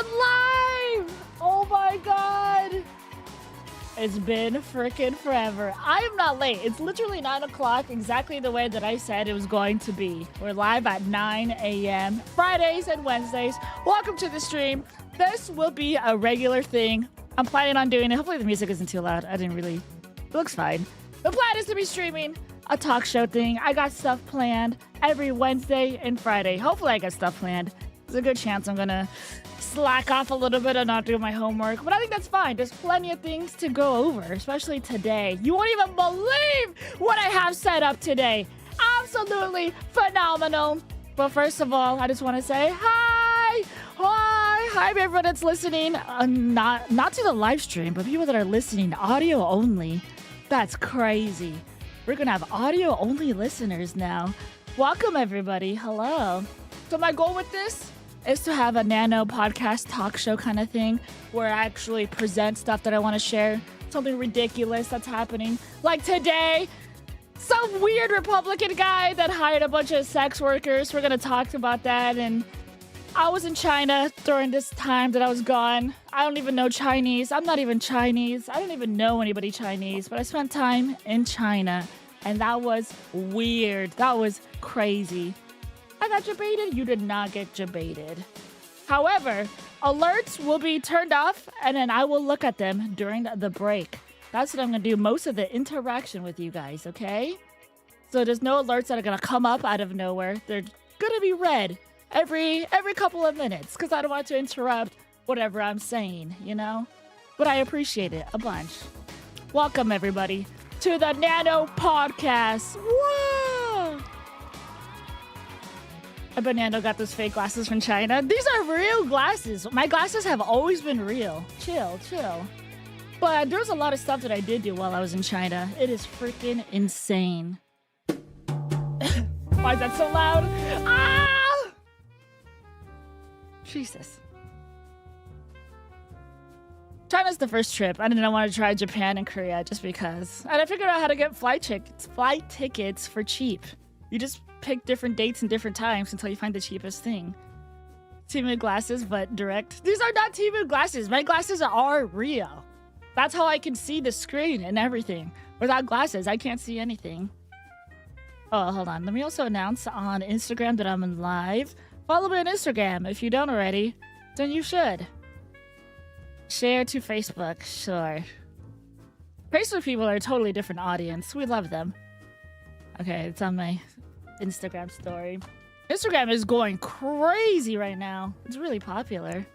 live! Oh my god! It's been freaking forever. I am not late. It's literally 9 o'clock, exactly the way that I said it was going to be. We're live at 9 a.m. Fridays and Wednesdays. Welcome to the stream. This will be a regular thing. I'm planning on doing it. Hopefully the music isn't too loud. It looks fine. The plan is to be streaming a talk show thing. I got stuff planned every Wednesday and Friday. Hopefully I got stuff planned. There's a good chance I'm gonna slack off a little bit and not do my homework, but I think that's fine. There's plenty of things to go over, especially today. You won't even believe what I have set up today. Absolutely phenomenal. But first of all, I just want to say hi everyone that's listening. Not to the live stream, but people that are listening audio only. That's crazy. We're gonna have audio only listeners now. Welcome everybody. Hello. So my goal with this is to have a nano podcast talk show kind of thing where I actually present stuff that I want to share. Something ridiculous that's happening. Like today, some weird Republican guy that hired a bunch of sex workers. We're going to talk about that. And I was in China during this time that I was gone. I don't even know Chinese. I'm not even Chinese. I don't even know anybody Chinese. But I spent time in China. And that was weird. That was crazy. I got jebaited. You did not get jebaited. However, alerts will be turned off and then I will look at them during the break. That's what I'm going to do most of the interaction with you guys, okay? So there's no alerts that are going to come up out of nowhere. They're going to be read every couple of minutes because I don't want to interrupt whatever I'm saying, you know? But I appreciate it a bunch. Welcome, everybody, to the Nano Podcast. Whoa! I bet Nando got those fake glasses from China. These are real glasses. My glasses have always been real. Chill. But there's a lot of stuff that I did do while I was in China. It is freaking insane. Why is that so loud? Ah! Jesus. China's the first trip. I didn't want to try Japan and Korea just because. And I figured out how to get flight tickets for cheap. You just pick different dates and different times until you find the cheapest thing. Temu glasses, but direct. These are not Temu glasses. My glasses are real. That's how I can see the screen and everything. Without glasses, I can't see anything. Oh, hold on. Let me also announce on Instagram that I'm in live. Follow me on Instagram. If you don't already, then you should. Share to Facebook. Sure. Facebook people are a totally different audience. We love them. Okay, it's on my Instagram story. Instagram is going crazy right now. It's really popular.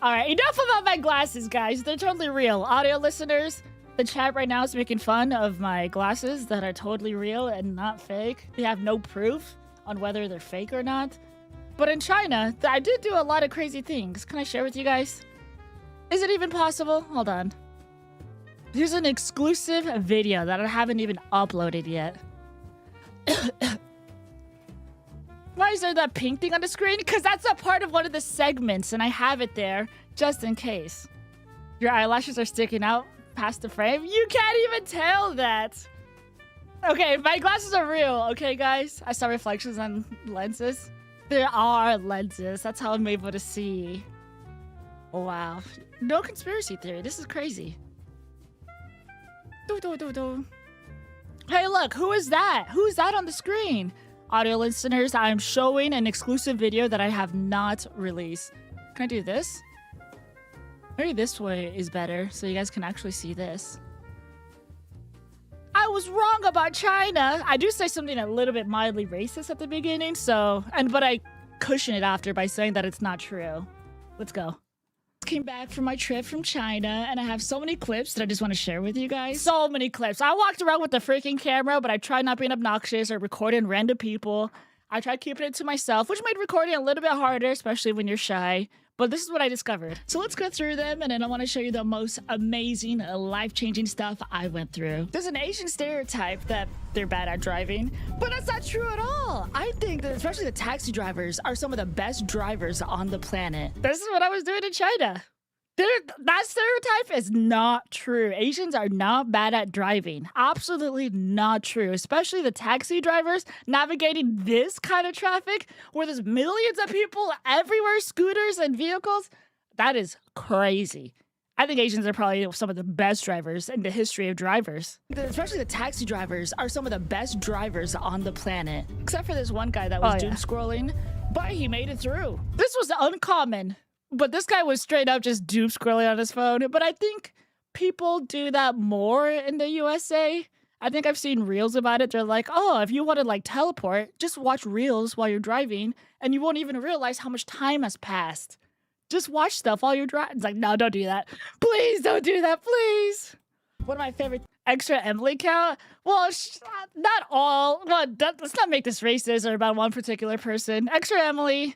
Alright, enough about my glasses, guys. They're totally real. Audio listeners, the chat right now is making fun of my glasses that are totally real and not fake. They have no proof on whether they're fake or not. But in China, I did do a lot of crazy things. Can I share with you guys? Is it even possible? Hold on. Here's an exclusive video that I haven't even uploaded yet. Why is there that pink thing on the screen? Because that's a part of one of the segments and I have it there just in case. Your eyelashes are sticking out past the frame? You can't even tell that. Okay, my glasses are real, okay guys? I saw reflections on lenses. There are lenses. That's how I'm able to see. Wow. No conspiracy theory. This is crazy. Hey, look, who is that? Who's that on the screen? Audio listeners, I'm showing an exclusive video that I have not released. Can I do this? Maybe this way is better so you guys can actually see this. I was wrong about China. I do say something a little bit mildly racist at the beginning, but I cushion it after by saying that it's not true. Let's go. Came back from my trip from China and I have so many clips that I just want to share with you guys. So many clips. I walked around with the freaking camera, but I tried not being obnoxious or recording random people. I tried keeping it to myself, which made recording a little bit harder, especially when you're shy. But this is what I discovered. So let's go through them and then I want to show you the most amazing, life-changing stuff I went through. There's an Asian stereotype that they're bad at driving, but that's not true at all. I think that especially the taxi drivers are some of the best drivers on the planet. This is what I was doing in China. That stereotype is not true. Asians are not bad at driving. Absolutely not true. Especially the taxi drivers navigating this kind of traffic where there's millions of people everywhere, scooters and vehicles. That is crazy. I think Asians are probably some of the best drivers in the history of drivers. Especially the taxi drivers are some of the best drivers on the planet. Except for this one guy that was doom scrolling, but he made it through. This was uncommon. But this guy was straight up just doom scrolling on his phone. But I think people do that more in the USA. I think I've seen reels about it. They're like, oh, if you want to like teleport, just watch reels while you're driving and you won't even realize how much time has passed. Just watch stuff while you're driving. It's like, no, don't do that. Please don't do that, please. One of my favorite extra Emily count. Well, not all. Well, let's not make this racist or about one particular person. Extra Emily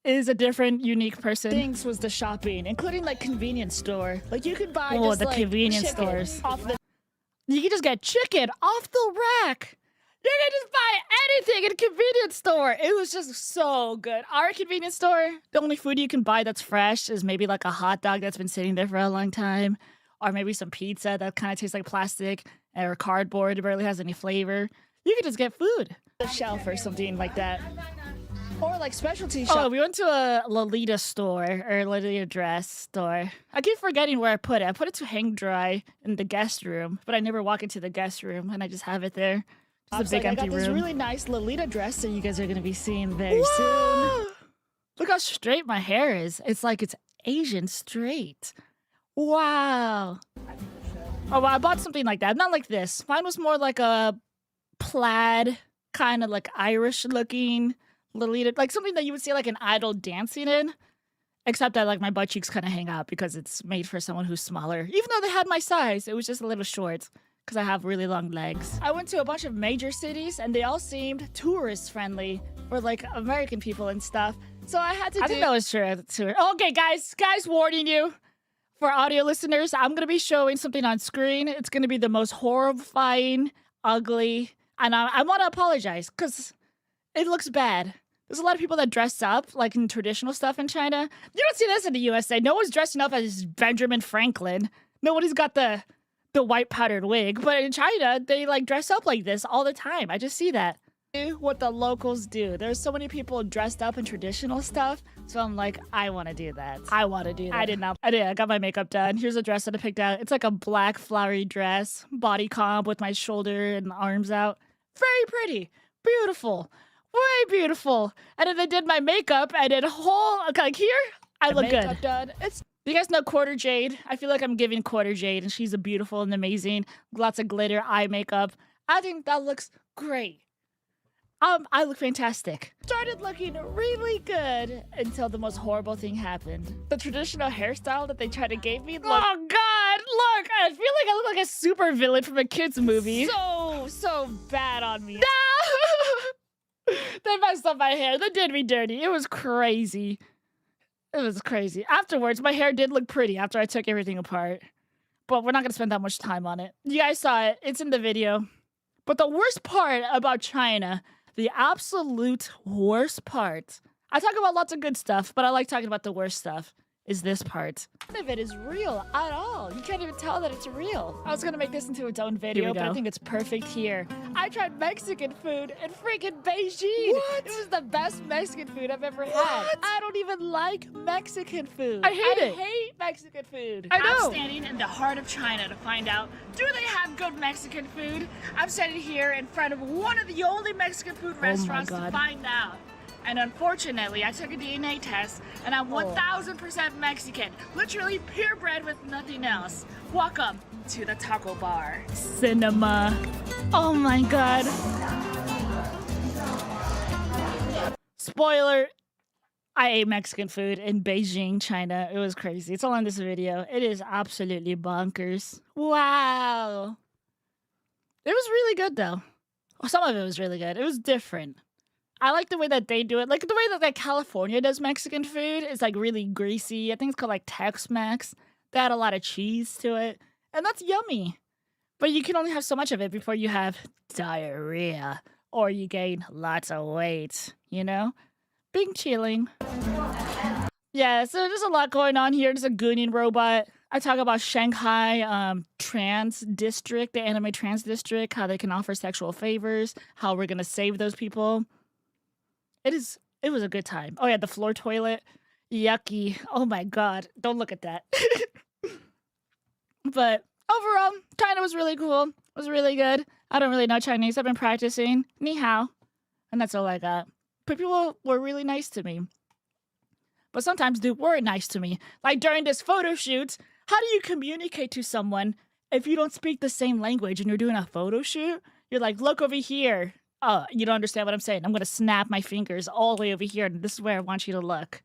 is a different, unique person. Things was the shopping, including like convenience store. Like you could buy just the like convenience stores off the. You can just get chicken off the rack. You can just buy anything in a convenience store. It was just so good. Our convenience store, the only food you can buy that's fresh is maybe like a hot dog that's been sitting there for a long time, or maybe some pizza that kind of tastes like plastic or cardboard. It barely has any flavor. You can just get food, a shelf or something like that. Or like specialty shop. Oh, we went to a Lolita store or Lolita dress store. I keep forgetting where I put it. I put it to hang dry in the guest room, but I never walk into the guest room and I just have it there. It's a big empty room. I got this really nice Lolita dress that you guys are going to be seeing very soon. Look how straight my hair is. It's like it's Asian straight. Wow. Oh, well, I bought something like that. Not like this. Mine was more like a plaid, kind of like Irish looking Lolita, like something that you would see like an idol dancing in, except that like my butt cheeks kind of hang out because it's made for someone who's smaller. Even though they had my size, it was just a little short because I have really long legs. I went to a bunch of major cities and they all seemed tourist friendly for like American people and stuff. So I had to I think that was true. Okay, guys, warning you. For audio listeners, I'm going to be showing something on screen. It's going to be the most horrifying, ugly, and I want to apologize because it looks bad. There's a lot of people that dress up like in traditional stuff in China. You don't see this in the USA. No one's dressing up as Benjamin Franklin. Nobody's got the white powdered wig. But in China, they like dress up like this all the time. I just see that. What the locals do. There's so many people dressed up in traditional stuff. So I'm like, I want to do that. I want to do that. I did not. I got my makeup done. Here's a dress that I picked out. It's like a black flowery dress, body comp with my shoulder and arms out. Very pretty. Beautiful. Way beautiful. And then they did my makeup and it whole like here I look good. Done. You guys know Quarter Jade? I feel like I'm giving Quarter Jade and she's a beautiful and amazing. Lots of glitter, eye makeup. I think that looks great. I look fantastic. Started looking really good until the most horrible thing happened. The traditional hairstyle that they tried to give me. Oh God, look! I feel like I look like a super villain from a kid's movie. So bad on me. No! They messed up my hair. They did me dirty. It was crazy. It was crazy. Afterwards, my hair did look pretty after I took everything apart. But we're not going to spend that much time on it. You guys saw it. It's in the video. But the worst part about China, the absolute worst part, I talk about lots of good stuff, but I like talking about the worst stuff, is this part. None of it is real at all. You can't even tell that it's real. I was gonna make this into its own video, but I think it's perfect here. I tried Mexican food in freaking Beijing. What? It was the best Mexican food I've ever had. I don't even like Mexican food. I hate Mexican food. I know. I'm standing in the heart of China to find out, do they have good Mexican food? I'm standing here in front of one of the only Mexican food restaurants to find out. And unfortunately, I took a DNA test, and I'm 1000% Mexican. Literally purebred with nothing else. Welcome to the taco bar. Cinema. Oh my God. Spoiler, I ate Mexican food in Beijing, China. It was crazy. It's all in this video. It is absolutely bonkers. Wow. It was really good, though. Some of it was really good. It was different. I like the way that they do it. Like the way that like California does Mexican food is like really greasy. I think it's called like Tex-Mex. They add a lot of cheese to it. And that's yummy. But you can only have so much of it before you have diarrhea. Or you gain lots of weight, you know? Being chilling. Yeah, so there's a lot going on here. There's a Goonin robot. I talk about Shanghai trans district, the anime trans district, how they can offer sexual favors, how we're gonna save those people. It was a good time. Oh yeah, the floor toilet. Yucky. Oh my god. Don't look at that. But overall, China was really cool. It was really good. I don't really know Chinese. I've been practicing. Ni hao. And that's all I got. But people were really nice to me. But sometimes they weren't nice to me. Like during this photo shoot, how do you communicate to someone if you don't speak the same language and you're doing a photo shoot? You're like, look over here. Oh, you don't understand what I'm saying. I'm going to snap my fingers all the way over here. And this is where I want you to look.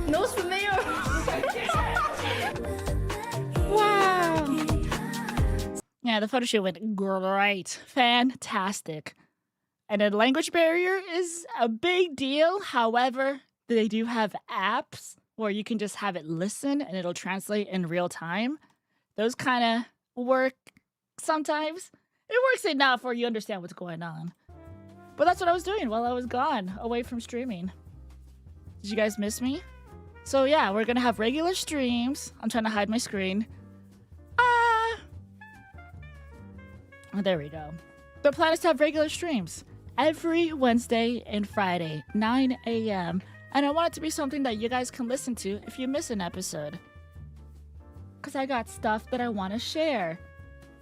Nose for mayor. Wow. Yeah, the photo shoot went great. Fantastic. And a language barrier is a big deal. However, they do have apps where you can just have it listen and it'll translate in real time. Those kind of work sometimes. It works enough where you understand what's going on. But that's what I was doing while I was gone, away from streaming. Did you guys miss me? So yeah, we're gonna have regular streams. I'm trying to hide my screen. Oh, there we go. The plan is to have regular streams every Wednesday and Friday, 9 a.m. And I want it to be something that you guys can listen to if you miss an episode. Because I got stuff that I want to share.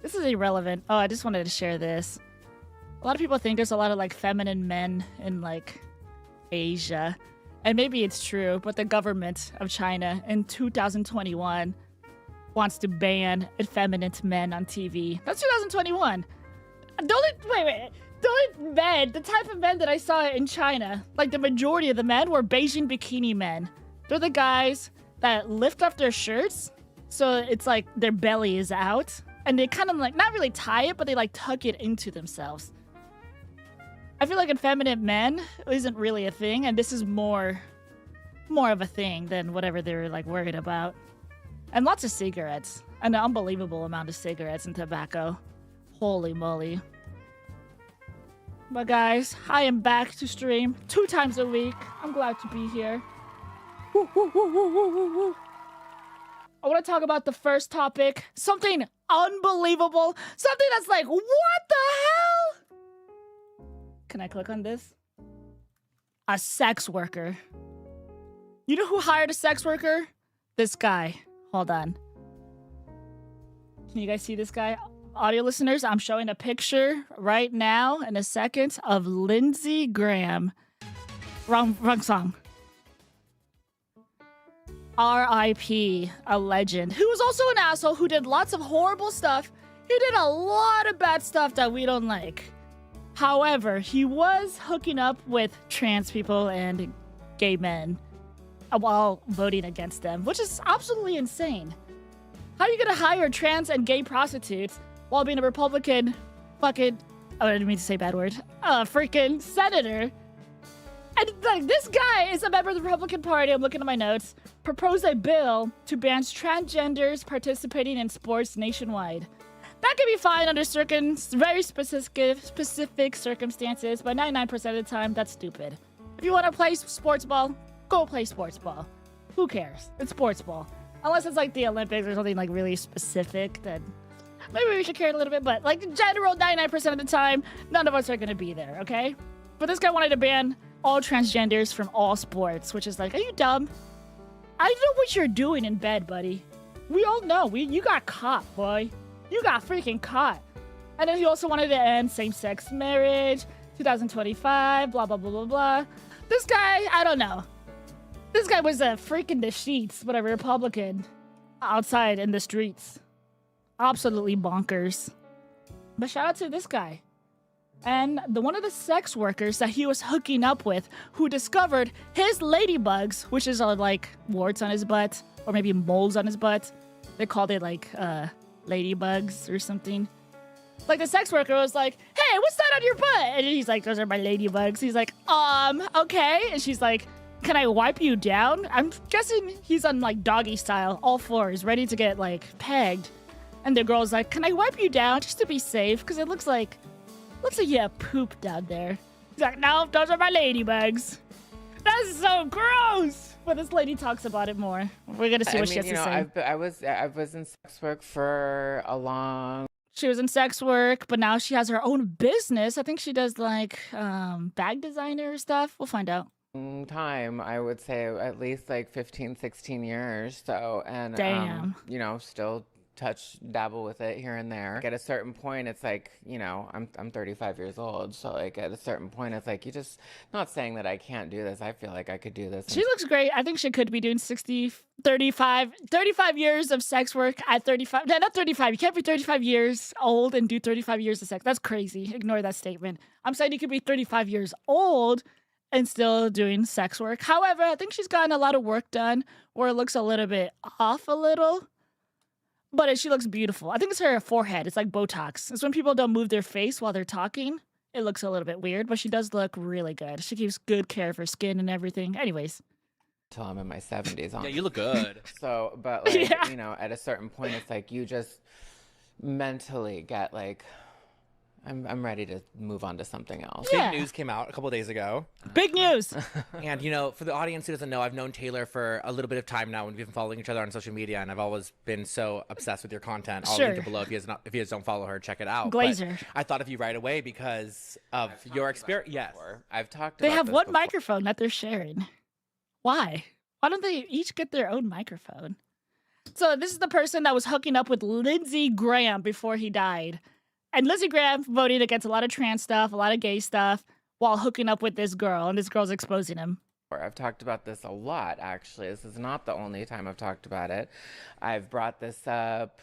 This is irrelevant. Oh, I just wanted to share this. A lot of people think there's a lot of like feminine men in like Asia. And maybe it's true, but the government of China in 2021 wants to ban effeminate men on TV. That's 2021. Wait. The only men, the type of men that I saw in China, like the majority of the men were Beijing bikini men. They're the guys that lift up their shirts, so it's like their belly is out. And they kind of like, not really tie it, but they like tuck it into themselves. I feel like effeminate men isn't really a thing, and this is more of a thing than whatever they're like worried about. And lots of cigarettes. An unbelievable amount of cigarettes and tobacco. Holy moly. But guys, I am back to stream 2 times a week. I'm glad to be here. Woo, woo, woo, woo, woo, woo, woo. I want to talk about the first topic. Something unbelievable. Something that's like, what the hell? Can I click on this? A sex worker. You know who hired a sex worker? This guy. Hold on. Can you guys see this guy? Audio listeners, I'm showing a picture right now in a second of Lindsey Graham. Wrong song. R.I.P. A legend. Who was also an asshole who did lots of horrible stuff. He did a lot of bad stuff that we don't like. However, he was hooking up with trans people and gay men while voting against them, which is absolutely insane. How are you gonna hire trans and gay prostitutes while being a Republican fucking, oh, I didn't mean to say a bad word, freaking senator? And like, this guy is a member of the Republican Party, I'm looking at my notes, proposed a bill to ban transgenders participating in sports nationwide. That can be fine under certain very specific circumstances, but 99% of the time, that's stupid. If you want to play sports ball, go play sports ball. Who cares? It's sports ball. Unless it's like the Olympics or something like really specific, then maybe we should care a little bit, but like in general, 99% of the time, none of us are going to be there, okay? But this guy wanted to ban all transgenders from all sports, which is like, are you dumb? I know what you're doing in bed, buddy. We all know. You got caught, boy. You got freaking caught. And then he also wanted to end same-sex marriage, 2025, blah, blah, blah, blah, blah. This guy, I don't know. This guy was a freak in the sheets, whatever, Republican, outside in the streets. Absolutely bonkers. But shout out to this guy. And one of the sex workers that he was hooking up with, who discovered his ladybugs, which is like warts on his butt, or maybe moles on his butt. They called it like ladybugs or something. Like the sex worker was like, hey, what's that on your butt? And he's like, those are my ladybugs. He's like, okay. And she's like, can I wipe you down? I'm guessing he's on like doggy style, all fours, ready to get like pegged. And the girl's like, can I wipe you down just to be safe? Because it looks like you have poop down there. He's like, no, those are my ladybugs. That's so gross. But this lady talks about it more. We're gonna see what she has to say. I was in sex work for a long. She was in sex work, but now she has her own business. I think she does like bag designer stuff. We'll find out. Time, I would say at least like 15, 16 years. So, and Damn. still dabble with it here and there. At a certain point, it's like, I'm 35 years old. So like at a certain point, it's like, not saying that I can't do this. I feel like I could do this. She looks great. I think she could be doing 35 years of sex work at 35. No, not 35. You can't be 35 years old and do 35 years of sex. That's crazy. Ignore that statement. I'm saying you could be 35 years old and still doing sex work. However, I think she's gotten a lot of work done where it looks a little bit off a little. But she looks beautiful. I think it's her forehead. It's like Botox. It's when people don't move their face while they're talking. It looks a little bit weird, but she does look really good. She keeps good care of her skin and everything. Anyways. Until I'm in my 70s. Yeah, you look good. So, but like, at a certain point, it's like you just mentally get like, I'm ready to move on to something else. Yeah. Big news came out a couple of days ago. Big news. And, for the audience who doesn't know, I've known Taylor for a little bit of time now, and we've been following each other on social media, and I've always been so obsessed with your content. I'll link it below. If you guys don't follow her, check it out. Glazer. But I thought of you right away because of your experience. Yes. I've talked They about have this one before. microphone that they're sharing. Why? Why don't they each get their own microphone? So this is the person that was hooking up with Lindsey Graham before he died. And Lindsey Graham voted against a lot of trans stuff, a lot of gay stuff, while hooking up with this girl, and this girl's exposing him. I've talked about this a lot, actually. This is not the only time I've talked about it. I've brought this up.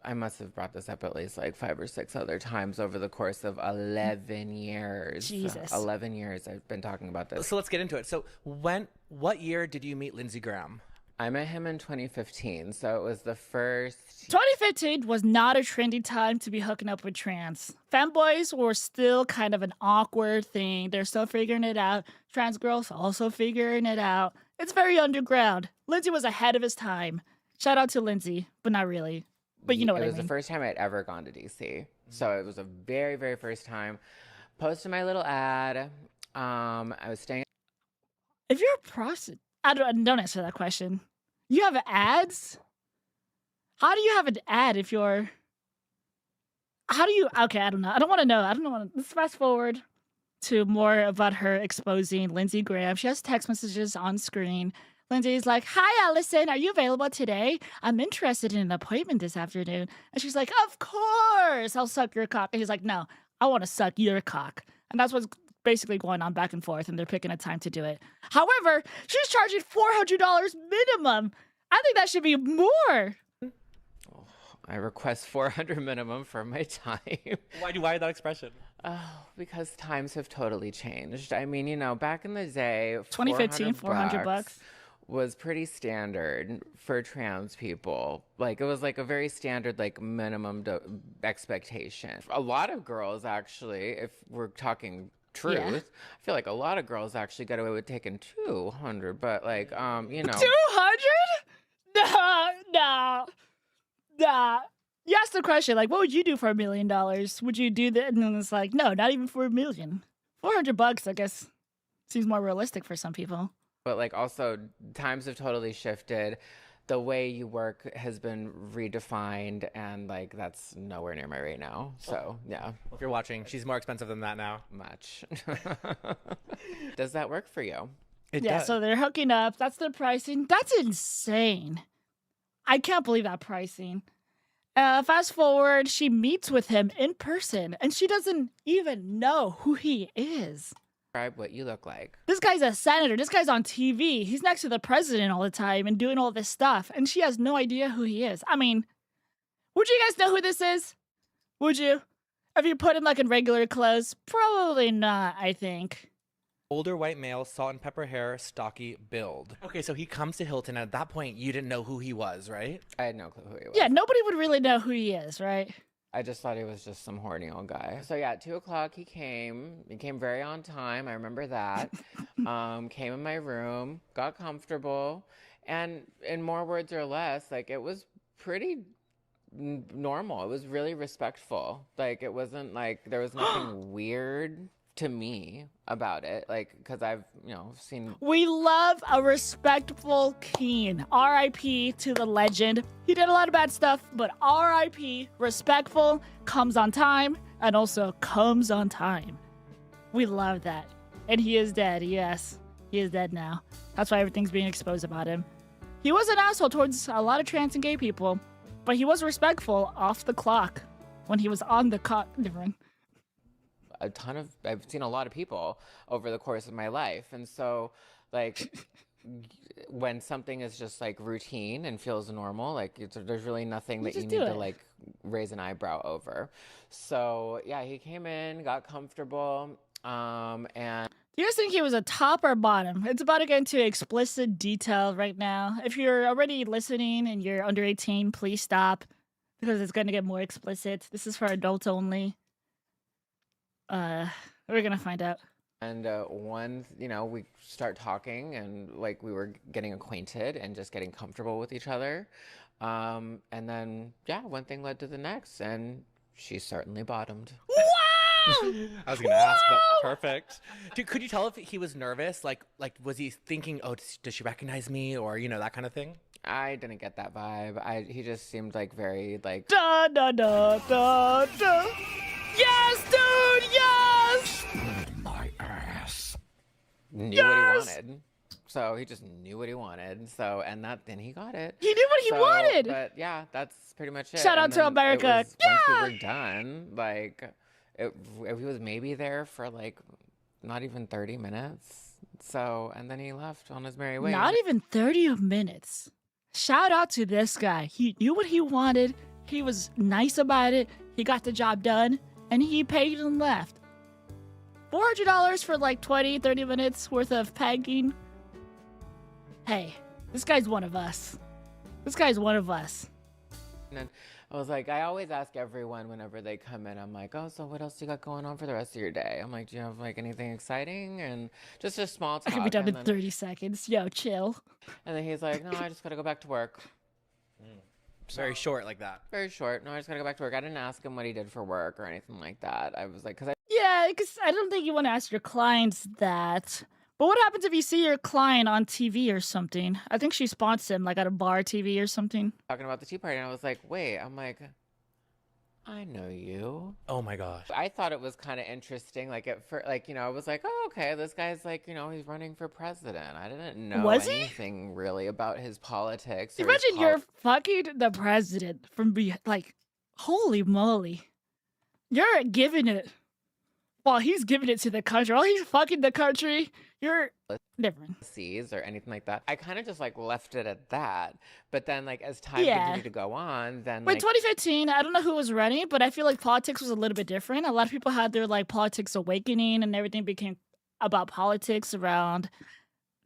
I must have brought this up at least like 5 or 6 other times over the course of 11 years. Jesus. 11 years I've been talking about this. So let's get into it. So what year did you meet Lindsey Graham? I met him in 2015, so it was the first... 2015 was not a trendy time to be hooking up with trans. Femboys were still kind of an awkward thing. They're still figuring it out. Trans girls also figuring it out. It's very underground. Lindsey was ahead of his time. Shout out to Lindsey, but not really. But you know what I mean. It was the first time I'd ever gone to DC. So it was a very, very first time. Posted my little ad. I was staying... If you're a prostitute... Don't answer that question. You have ads? How do you have an ad if you're... How do you... Okay, I don't know. I don't want to know. Let's fast forward to more about her exposing Lindsey Graham. She has text messages on screen. Lindsay's like, "Hi, Allison. Are you available today? I'm interested in an appointment this afternoon." And she's like, "Of course. I'll suck your cock." And he's like, "No, I want to suck your cock." And that's what's basically going on back and forth, and they're picking a time to do it. However, she's charging $400 minimum. I think that should be more. I request $400 minimum for my time. Why that expression? Oh, because times have totally changed. I mean, back in the day, 2015, $400 was pretty standard for trans people. Like, it was like a very standard, like, minimum expectation. A lot of girls, actually, if we're talking truth, I feel like a lot of girls actually got away with taking 200, but like, 200? No. You asked the question, like, what would you do for $1 million? Would you do that? And then it's like, no, not even for $1 million. $400, I guess, seems more realistic for some people. But like, also, times have totally shifted. The way you work has been redefined, and like, that's nowhere near my rate now. So yeah. Well, if you're watching, she's more expensive than that now. Much. Does that work for you? It does. So they're hooking up. That's their pricing. That's insane. I can't believe that pricing. Fast forward, she meets with him in person, and she doesn't even know who he is. Describe what you look like. This guy's a senator. This guy's on TV. He's next to the president all the time and doing all this stuff, and she has no idea who he is. I mean, would you guys know who this is? Would you? If you put him like in regular clothes? Probably not, I think. Older white male, salt and pepper hair, stocky build. Okay, so he comes to Hilton. At that point, you didn't know who he was, right? I had no clue who he was. Yeah, nobody would really know who he is, right? I just thought he was just some horny old guy. So yeah, at 2:00 he came. He came very on time. I remember that. Came in my room, got comfortable, and in more words or less, like, it was pretty normal. It was really respectful. Like, it wasn't like there was nothing weird to me about it, like, because I've, seen. We love a respectful Keen. R.I.P. to the legend. He did a lot of bad stuff, but R.I.P. respectful, comes on time, and also comes on time. We love that. And he is dead, yes. He is dead now. That's why everything's being exposed about him. He was an asshole towards a lot of trans and gay people, but he was respectful off the clock when he was on the clock. Different. I've seen a lot of people over the course of my life. And so, like, when something is just, like, routine and feels normal, like, there's really nothing that you need to, like, raise an eyebrow over. So, yeah, he came in, got comfortable, and... Do you guys think he was a top or bottom? It's about to get into explicit detail right now. If you're already listening and you're under 18, please stop, because it's going to get more explicit. This is for adults only. We're gonna find out. And we start talking, and like we were getting acquainted and just getting comfortable with each other. And then one thing led to the next, and she certainly bottomed. Wow! I was gonna ask, but perfect. Dude, could you tell if he was nervous? Like was he thinking, oh, does she recognize me, or that kind of thing? I didn't get that vibe. He just seemed like very like. Da da da da da. Yes, dude! Yes! My ass. Knew what he wanted. So he just knew what he wanted. So, and then he got it. He knew what he wanted! But yeah, that's pretty much it. Shout out to America. Once we were done, like, he was maybe there for like not even 30 minutes. So, and then he left on his merry way. Not even 30 minutes. Shout out to this guy. He knew what he wanted. He was nice about it. He got the job done. And he paid and left. $400 for like 20, 30 minutes worth of pegging. Hey, this guy's one of us. This guy's one of us. And then I was like, I always ask everyone whenever they come in, I'm like, oh, so what else you got going on for the rest of your day? I'm like, do you have like anything exciting? And just a small talk. I can be done in 30 seconds. Yo, chill. And then he's like, no, I just got to go back to work. Very short like that. Very short. No, I just got to go back to work. I didn't ask him what he did for work or anything like that. I was like, because I don't think you want to ask your clients that. But what happens if you see your client on TV or something? I think she spots him like at a bar TV or something. Talking about the tea party, and I was like, wait, I'm like, I know you. Oh my gosh. I thought it was kind of interesting. Like I was like, oh, okay, this guy's like, he's running for president. I didn't know anything really about his politics. Imagine you're fucking the president from like, holy moly. You're giving it. Well, he's giving it to the country. Oh, he's fucking the country. You're different. Or anything like that. I kind of just like left it at that. But then like as time continued to go on, then Wait, 2015, I don't know who was running, but I feel like politics was a little bit different. A lot of people had their like politics awakening and everything became about politics around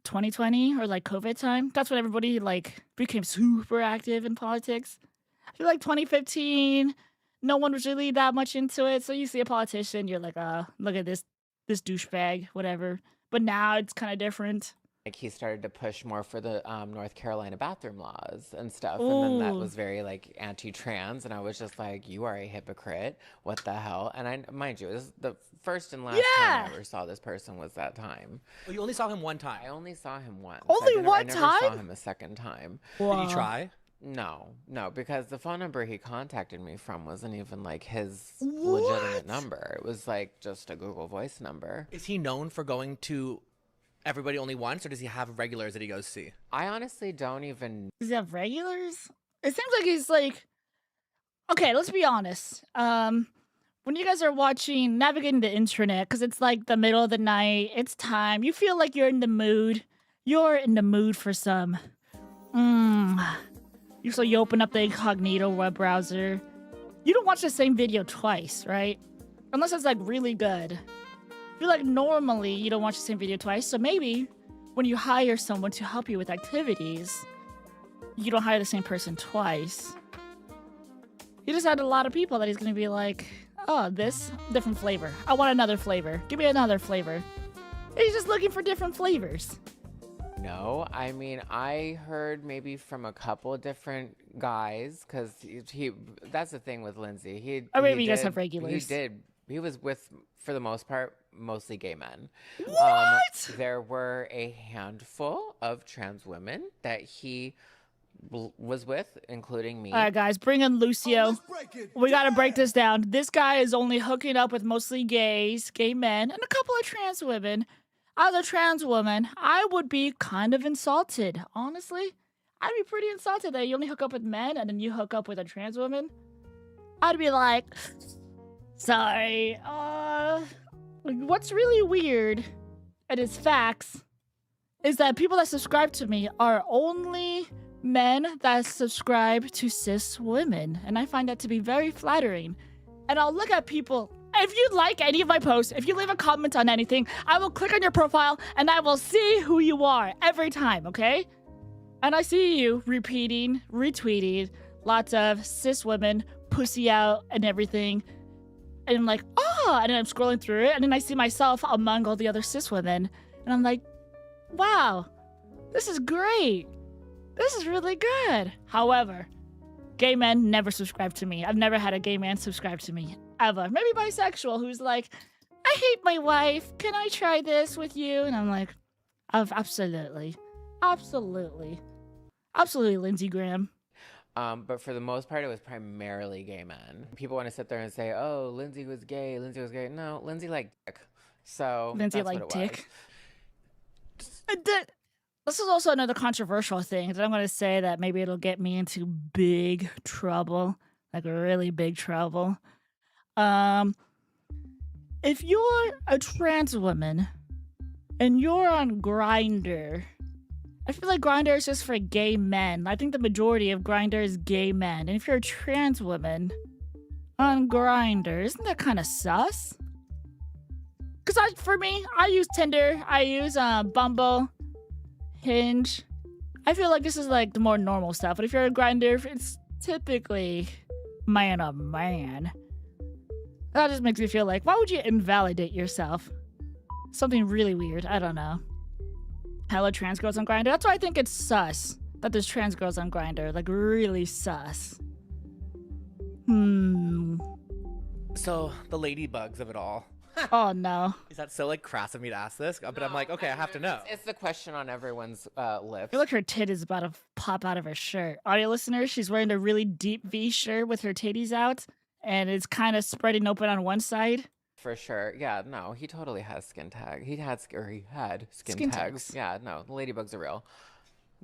2020 or like COVID time. That's when everybody like became super active in politics. I feel like 2015, no one was really that much into it. So you see a politician, you're like, look at this douchebag, whatever. But now it's kind of different. Like he started to push more for the North Carolina bathroom laws and stuff. Ooh. And then that was very like anti-trans. And I was just like, you are a hypocrite. What the hell? And mind you, this is the first and last time I ever saw this person was that time. Well, you only saw him one time. I only saw him once. Only one I never time? saw him a second time. Did you try? No, because the phone number he contacted me from wasn't even like his legitimate number. It was like just a Google Voice number. Is he known for going to everybody only once, or does he have regulars that he goes see? I honestly don't even. Does he have regulars? It seems like he's like. Okay, let's be honest. When you guys are watching, navigating the internet, because it's like the middle of the night, it's time. You feel like you're in the mood. You're in the mood for some. So you open up the incognito web browser. You don't watch the same video twice, right? Unless it's like really good. I feel like normally you don't watch the same video twice. So maybe when you hire someone to help you with activities, you don't hire the same person twice. He just had a lot of people that he's going to be like, oh, this different flavor. I want another flavor. Give me another flavor. He's just looking for different flavors. No, I mean, I heard maybe from a couple different guys, because that's the thing with Lindsay. Maybe you guys have regulars. He was with, for the most part, mostly gay men. What? There were a handful of trans women that he was with, including me. All right, guys, bring in Lucio. We gotta break this down. This guy is only hooking up with mostly gay men, and a couple of trans women. As a trans woman, I would be kind of insulted, honestly. I'd be pretty insulted that you only hook up with men and then you hook up with a trans woman. I'd be like, sorry, what's really weird, and it's facts, is that people that subscribe to me are only men that subscribe to cis women, and I find that to be very flattering. And I'll look at people. If you like any of my posts, if you leave a comment on anything, I will click on your profile and I will see who you are every time, okay? And I see you repeating, retweeting lots of cis women, pussy out and everything. And I'm like, oh, and then I'm scrolling through it and then I see myself among all the other cis women. And I'm like, wow, this is great. This is really good. However, gay men never subscribe to me. I've never had a gay man subscribe to me, ever. Maybe bisexual, who's like, I hate my wife. Can I try this with you? And I'm like, absolutely. Absolutely. Absolutely, Lindsey Graham. But for the most part, it was primarily gay men. People want to sit there and say, oh, Lindsay was gay. Lindsay was gay. No, Lindsay liked dick. So Lindsay that's liked what it dick. This is also another controversial thing that I'm going to say that maybe it'll get me into big trouble, like really big trouble. If you're a trans woman and you're on Grindr, I feel like Grindr is just for gay men. I think the majority of Grindr is gay men. And if you're a trans woman on Grindr, isn't that kind of sus? Because for me, I use Tinder, I use Bumble, Hinge. I feel like this is like the more normal stuff. But if you're a Grindr, it's typically man on man. That just makes me feel like, why would you invalidate yourself? Something really weird. I don't know. Hella trans girls on Grindr. That's why I think it's sus that there's trans girls on Grindr. Like, really sus. So, the ladybugs of it all. Oh, no. Is that so, like, crass of me to ask this? But I'm like, okay, I have to know. It's the question on everyone's I lips. feel like her tit is about to pop out of her shirt. Audio listeners, she's wearing a really deep V shirt with her titties out, and it's kind of spreading open on one side. For sure. Yeah, no, he totally has skin tag. He had skin tags. Yeah, no, the ladybugs are real.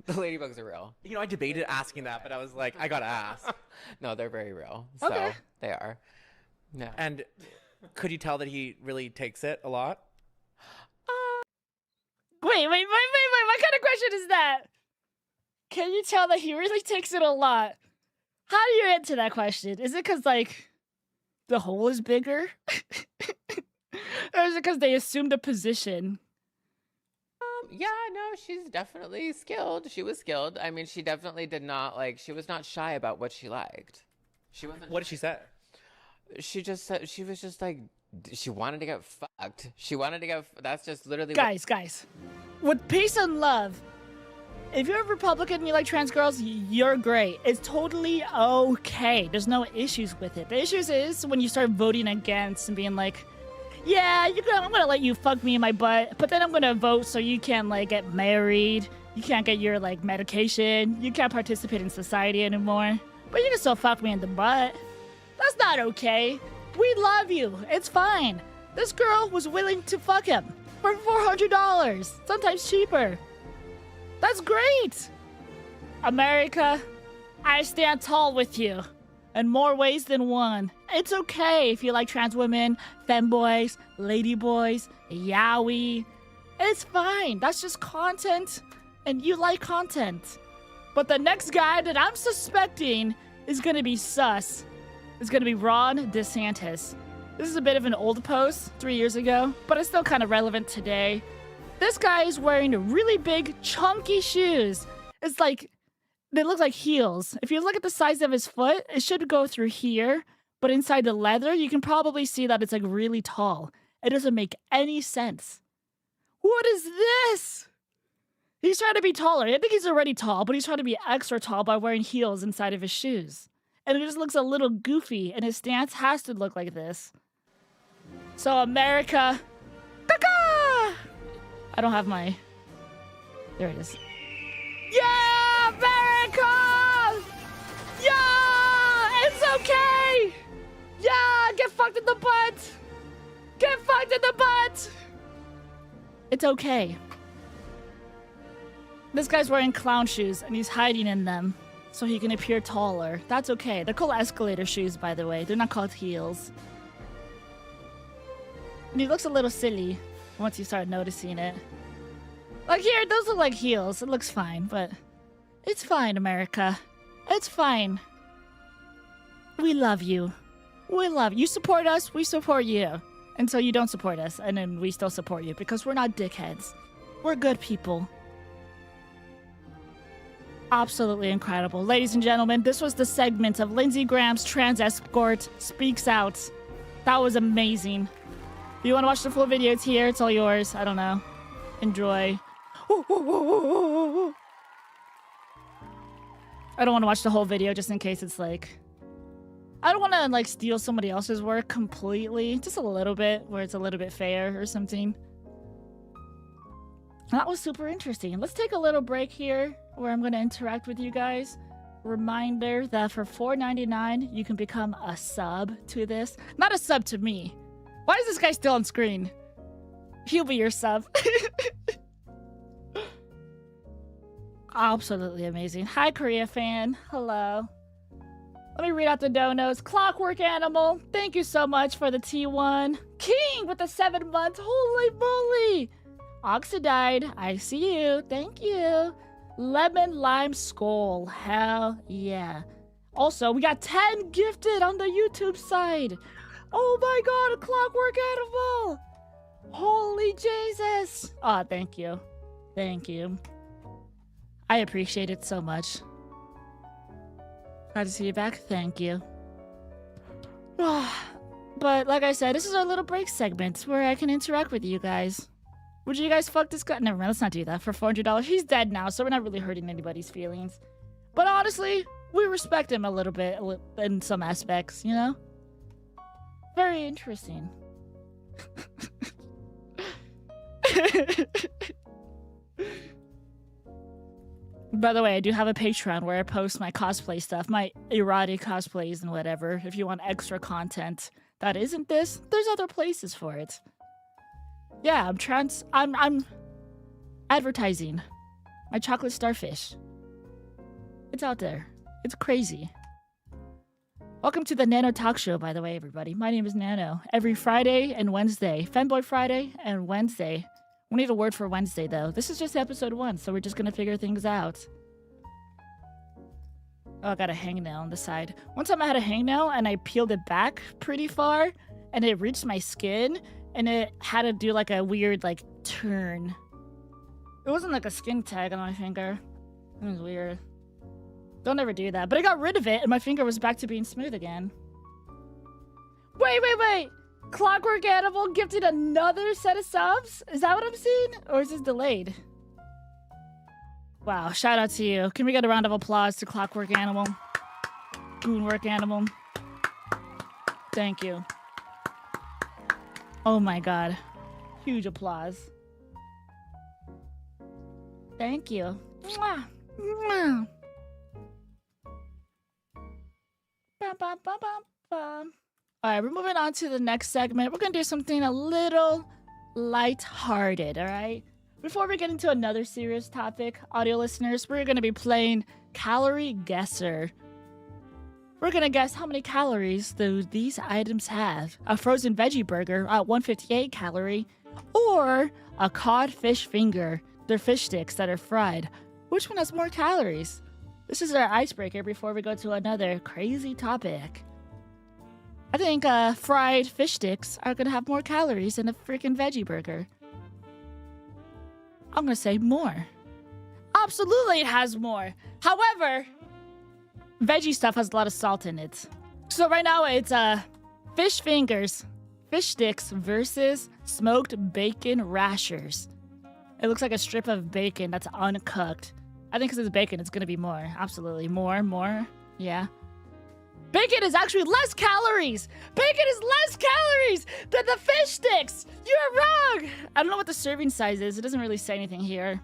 The ladybugs are real. You know, I debated asking that, but I was like, I gotta ask. No, they're very real. Okay. So they are. Yeah. And could you tell that he really takes it a lot? Wait. What kind of question is that? Can you tell that he really takes it a lot? How do you answer that question? Is it because, like, the hole is bigger? Or is it because they assumed a position? Yeah, no, she's definitely skilled. She was skilled. I mean, she definitely did not, like, she was not shy about what she liked. She wasn't. What did she say? She just said, she was just like, she wanted to get fucked. She wanted to get, that's just literally Guys, with peace and love, if you're a Republican and you like trans girls, you're great. It's totally okay. There's no issues with it. The issues is when you start voting against and being like, yeah, I'm gonna let you fuck me in my butt, but then I'm gonna vote so you can't, like, get married. You can't get your, like, medication. You can't participate in society anymore. But you can still fuck me in the butt. That's not okay. We love you. It's fine. This girl was willing to fuck him for $400, sometimes cheaper. That's great. America, I stand tall with you in more ways than one. It's okay if you like trans women, femboys, ladyboys, yaoi. It's fine. That's just content, and you like content. But the next guy that I'm suspecting is gonna be sus. It's gonna be Ron DeSantis. This is a bit of an old post 3 years ago, but it's still kind of relevant today. This guy is wearing really big, chunky shoes. It's like, they look like heels. If you look at the size of his foot, it should go through here, but inside the leather, you can probably see that it's like really tall. It doesn't make any sense. What is this? He's trying to be taller. I think he's already tall, but he's trying to be extra tall by wearing heels inside of his shoes. And it just looks a little goofy, and his stance has to look like this. So America, Caca! I don't have my... There it is. Yeah, America! Yeah, it's okay! Yeah, get fucked in the butt! Get fucked in the butt! It's okay. This guy's wearing clown shoes and he's hiding in them so he can appear taller. That's okay. They're called escalator shoes, by the way. They're not called heels. And he looks a little silly once you start noticing it. Like here, those look like heels. It looks fine, but it's fine, America. It's fine. We love you. We love you. You support us, we support you. Until you don't support us, and then we still support you because we're not dickheads. We're good people. Absolutely incredible. Ladies and gentlemen, this was the segment of Lindsey Graham's Trans Escort Speaks Out. That was amazing. If you want to watch the full video, it's here. It's all yours. I don't know. Enjoy. I don't want to watch the whole video just in case it's like... I don't want to like steal somebody else's work completely. Just a little bit, where it's a little bit fair or something. That was super interesting. Let's take a little break here where I'm going to interact with you guys. Reminder that for $4.99, you can become a sub to this. Not a sub to me. Why is this guy still on screen? He'll be your sub. Absolutely amazing. Hi, Korea fan. Hello. Let me read out the donos. Clockwork Animal, thank you so much for the T1. King with the 7 months. Holy moly. Oxidide, I see you. Thank you. Lemon Lime Skull. Hell yeah. Also, we got 10 gifted on the YouTube side. Oh my god, a Clockwork Animal. Holy Jesus. Oh, thank you. Thank you. I appreciate it so much. Glad to see you back. Thank you. But like I said, this is our little break segment where I can interact with you guys. Would you guys fuck this guy? Never mind, let's not do that. For $400, he's dead now, so we're not really hurting anybody's feelings. But honestly, we respect him a little bit in some aspects, you know? Very interesting. By the way, I do have a Patreon where I post my cosplay stuff, my erotic cosplays and whatever. If you want extra content that isn't this, there's other places for it. Yeah, I'm advertising my chocolate starfish. It's out there. It's crazy. Welcome to the Nano Talk Show, by the way, everybody. My name is Nano. Every Friday and Wednesday. Fanboy Friday and Wednesday. We need a word for Wednesday, though. This is just episode 1, so we're just gonna figure things out. Oh, I got a hangnail on the side. One time I had a hangnail, and I peeled it back pretty far, and it reached my skin, and it had to do, like, a weird, like, turn. It wasn't, like, a skin tag on my finger. It was weird. Don't ever do that. But I got rid of it, and my finger was back to being smooth again. Wait! Clockwork Animal gifted another set of subs? Is that what I'm seeing? Or is this delayed? Wow, shout out to you. Can we get a round of applause to Clockwork Animal? Goonwork Animal. Thank you. Oh my god. Huge applause. Thank you. Mwah. Mwah. Bum, bum, bum, bum, bum. Alright, we're moving on to the next segment. We're gonna do something a little light-hearted, alright? Before we get into another serious topic, audio listeners, we're gonna be playing Calorie Guesser. We're gonna guess how many calories these items have. A frozen veggie burger at 158 calorie, or a cod fish finger. They're fish sticks that are fried. Which one has more calories? This is our icebreaker before we go to another crazy topic. I think fried fish sticks are gonna have more calories than a freaking veggie burger. I'm gonna say more. Absolutely it has more. However, veggie stuff has a lot of salt in it. So right now it's fish fingers, fish sticks versus smoked bacon rashers. It looks like a strip of bacon that's uncooked. I think because it's bacon, it's gonna be more. Absolutely. More. Yeah. Bacon is actually less calories. Bacon is less calories than the fish sticks. You're wrong. I don't know what the serving size is. It doesn't really say anything here.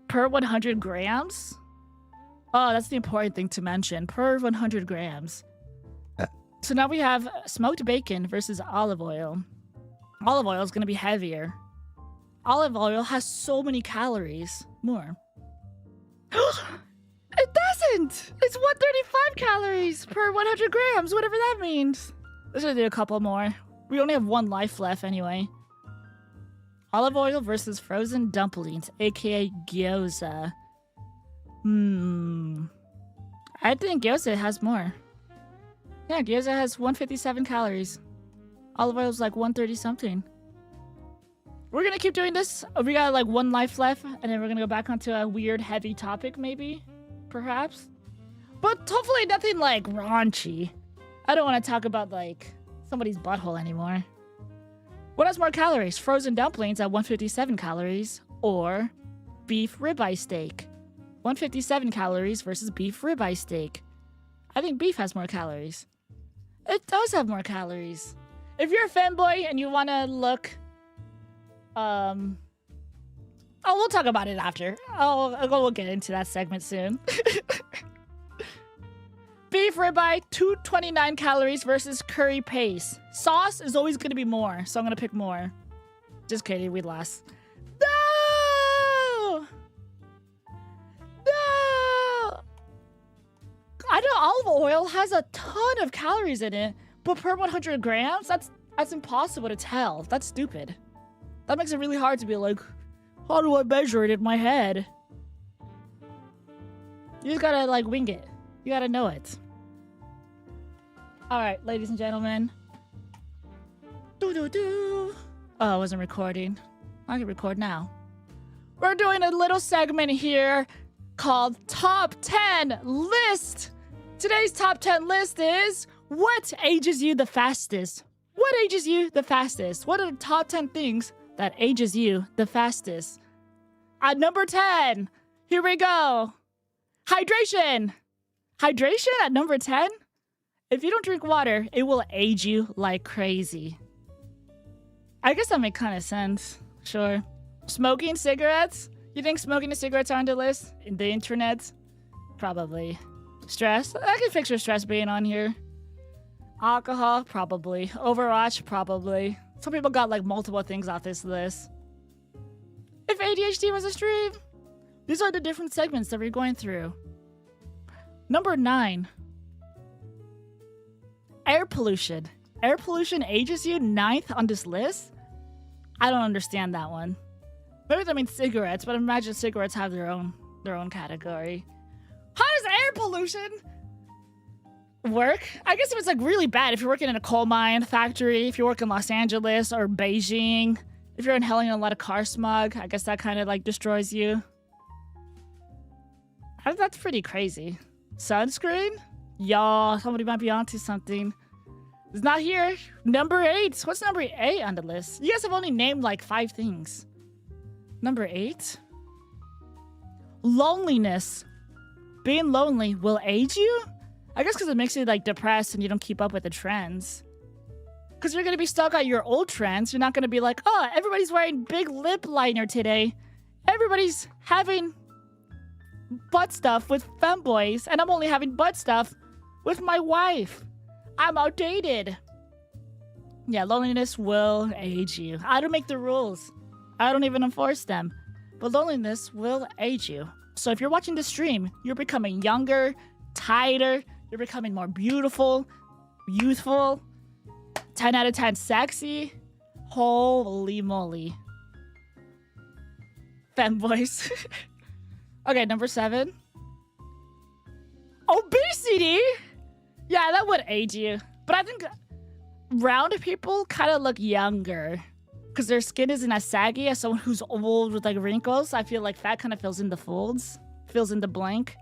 Per 100 grams? Oh, that's the important thing to mention. Per 100 grams. So now we have smoked bacon versus olive oil. Olive oil is going to be heavier. Olive oil has so many calories. More. It doesn't! It's 135 calories per 100 grams, whatever that means. Let's just do a couple more. We only have one life left anyway. Olive oil versus frozen dumplings, aka gyoza. I think gyoza has more. Yeah, gyoza has 157 calories. Olive oil is like 130 something. We're gonna keep doing this. We got like one life left, and then we're gonna go back onto a weird, heavy topic, maybe. Perhaps. But hopefully nothing like raunchy. I don't want to talk about like somebody's butthole anymore. What has more calories? Frozen dumplings at 157 calories or beef ribeye steak? 157 calories versus beef ribeye steak. I think beef has more calories. It does have more calories. If you're a fanboy and you want to look... Oh, we'll talk about it after. We'll get into that segment soon. Beef ribeye, 229 calories versus curry paste. Sauce is always going to be more, so I'm going to pick more. Just kidding, we lost. No! No! I know olive oil has a ton of calories in it, but per 100 grams, that's impossible to tell. That's stupid. That makes it really hard to be like, how do I measure it in my head? You just gotta, like, wing it. You gotta know it. Alright, ladies and gentlemen. Oh, I wasn't recording. I can record now. We're doing a little segment here called Top 10 List. Today's Top 10 list is, what ages you the fastest? What ages you the fastest? What are the top 10 things that ages you the fastest? At number 10, here we go. Hydration. Hydration at number 10? If you don't drink water, it will age you like crazy. I guess that makes kind of sense. Sure. Smoking cigarettes? You think smoking the cigarettes are on the list? In the internet? Probably. Stress? I can picture stress being on here. Alcohol? Probably. Overwatch? Probably. Some people got like multiple things off this list. If ADHD was a stream, these are the different segments that we're going through. Number 9. Air pollution. Air pollution ages you 9th on this list? I don't understand that one. Maybe that means cigarettes, but imagine cigarettes have their own category. How does air pollution work? I guess if it's like really bad, if you're working in a coal mine factory, if you work in Los Angeles or Beijing, if you're inhaling a lot of car smog, I guess that kind of like destroys you. That's pretty crazy. Sunscreen? Y'all, somebody might be onto something. It's not here. Number 8. What's number 8 on the list? You guys have only named like 5 things. Number 8? Loneliness. Being lonely will age you? I guess because it makes you like depressed and you don't keep up with the trends. Because you're going to be stuck at your old trends. You're not going to be like, oh, everybody's wearing big lip liner today. Everybody's having butt stuff with femboys. And I'm only having butt stuff with my wife. I'm outdated. Yeah, loneliness will age you. I don't make the rules. I don't even enforce them. But loneliness will age you. So if you're watching the stream, you're becoming younger, tighter. You're becoming more beautiful, youthful. 10 out of 10 sexy. Holy moly. Femboys. Okay, number 7. Obesity? Yeah, that would age you. But I think round people kind of look younger. Because their skin isn't as saggy as someone who's old with like wrinkles. I feel like fat kind of fills in the folds. Fills in the blank.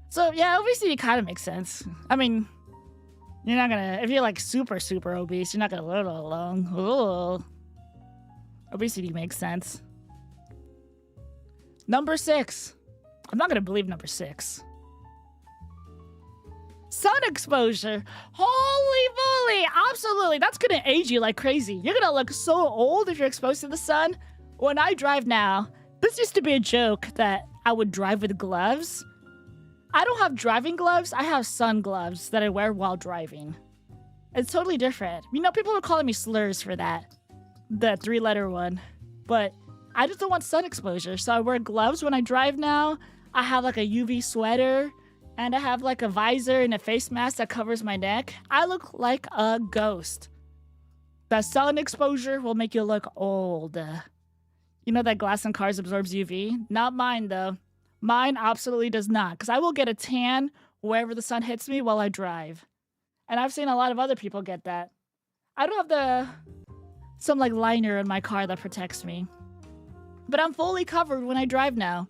So yeah, obesity kind of makes sense. I mean, you're not gonna, if you're like super, super obese, you're not gonna live long. Ooh. Obesity makes sense. Number 6. I'm not gonna believe number 6. Sun exposure. Holy moly. Absolutely. That's going to age you like crazy. You're going to look so old if you're exposed to the sun. When I drive now, this used to be a joke that I would drive with gloves. I don't have driving gloves. I have sun gloves that I wear while driving. It's totally different. You know, people are calling me slurs for that. The 3-letter one. But I just don't want sun exposure. So I wear gloves when I drive now. I have like a UV sweater. And I have like a visor and a face mask that covers my neck. I look like a ghost. The sun exposure will make you look old. You know that glass in cars absorbs UV? Not mine though. Mine absolutely does not. Because I will get a tan wherever the sun hits me while I drive. And I've seen a lot of other people get that. I don't have some like liner in my car that protects me. But I'm fully covered when I drive now.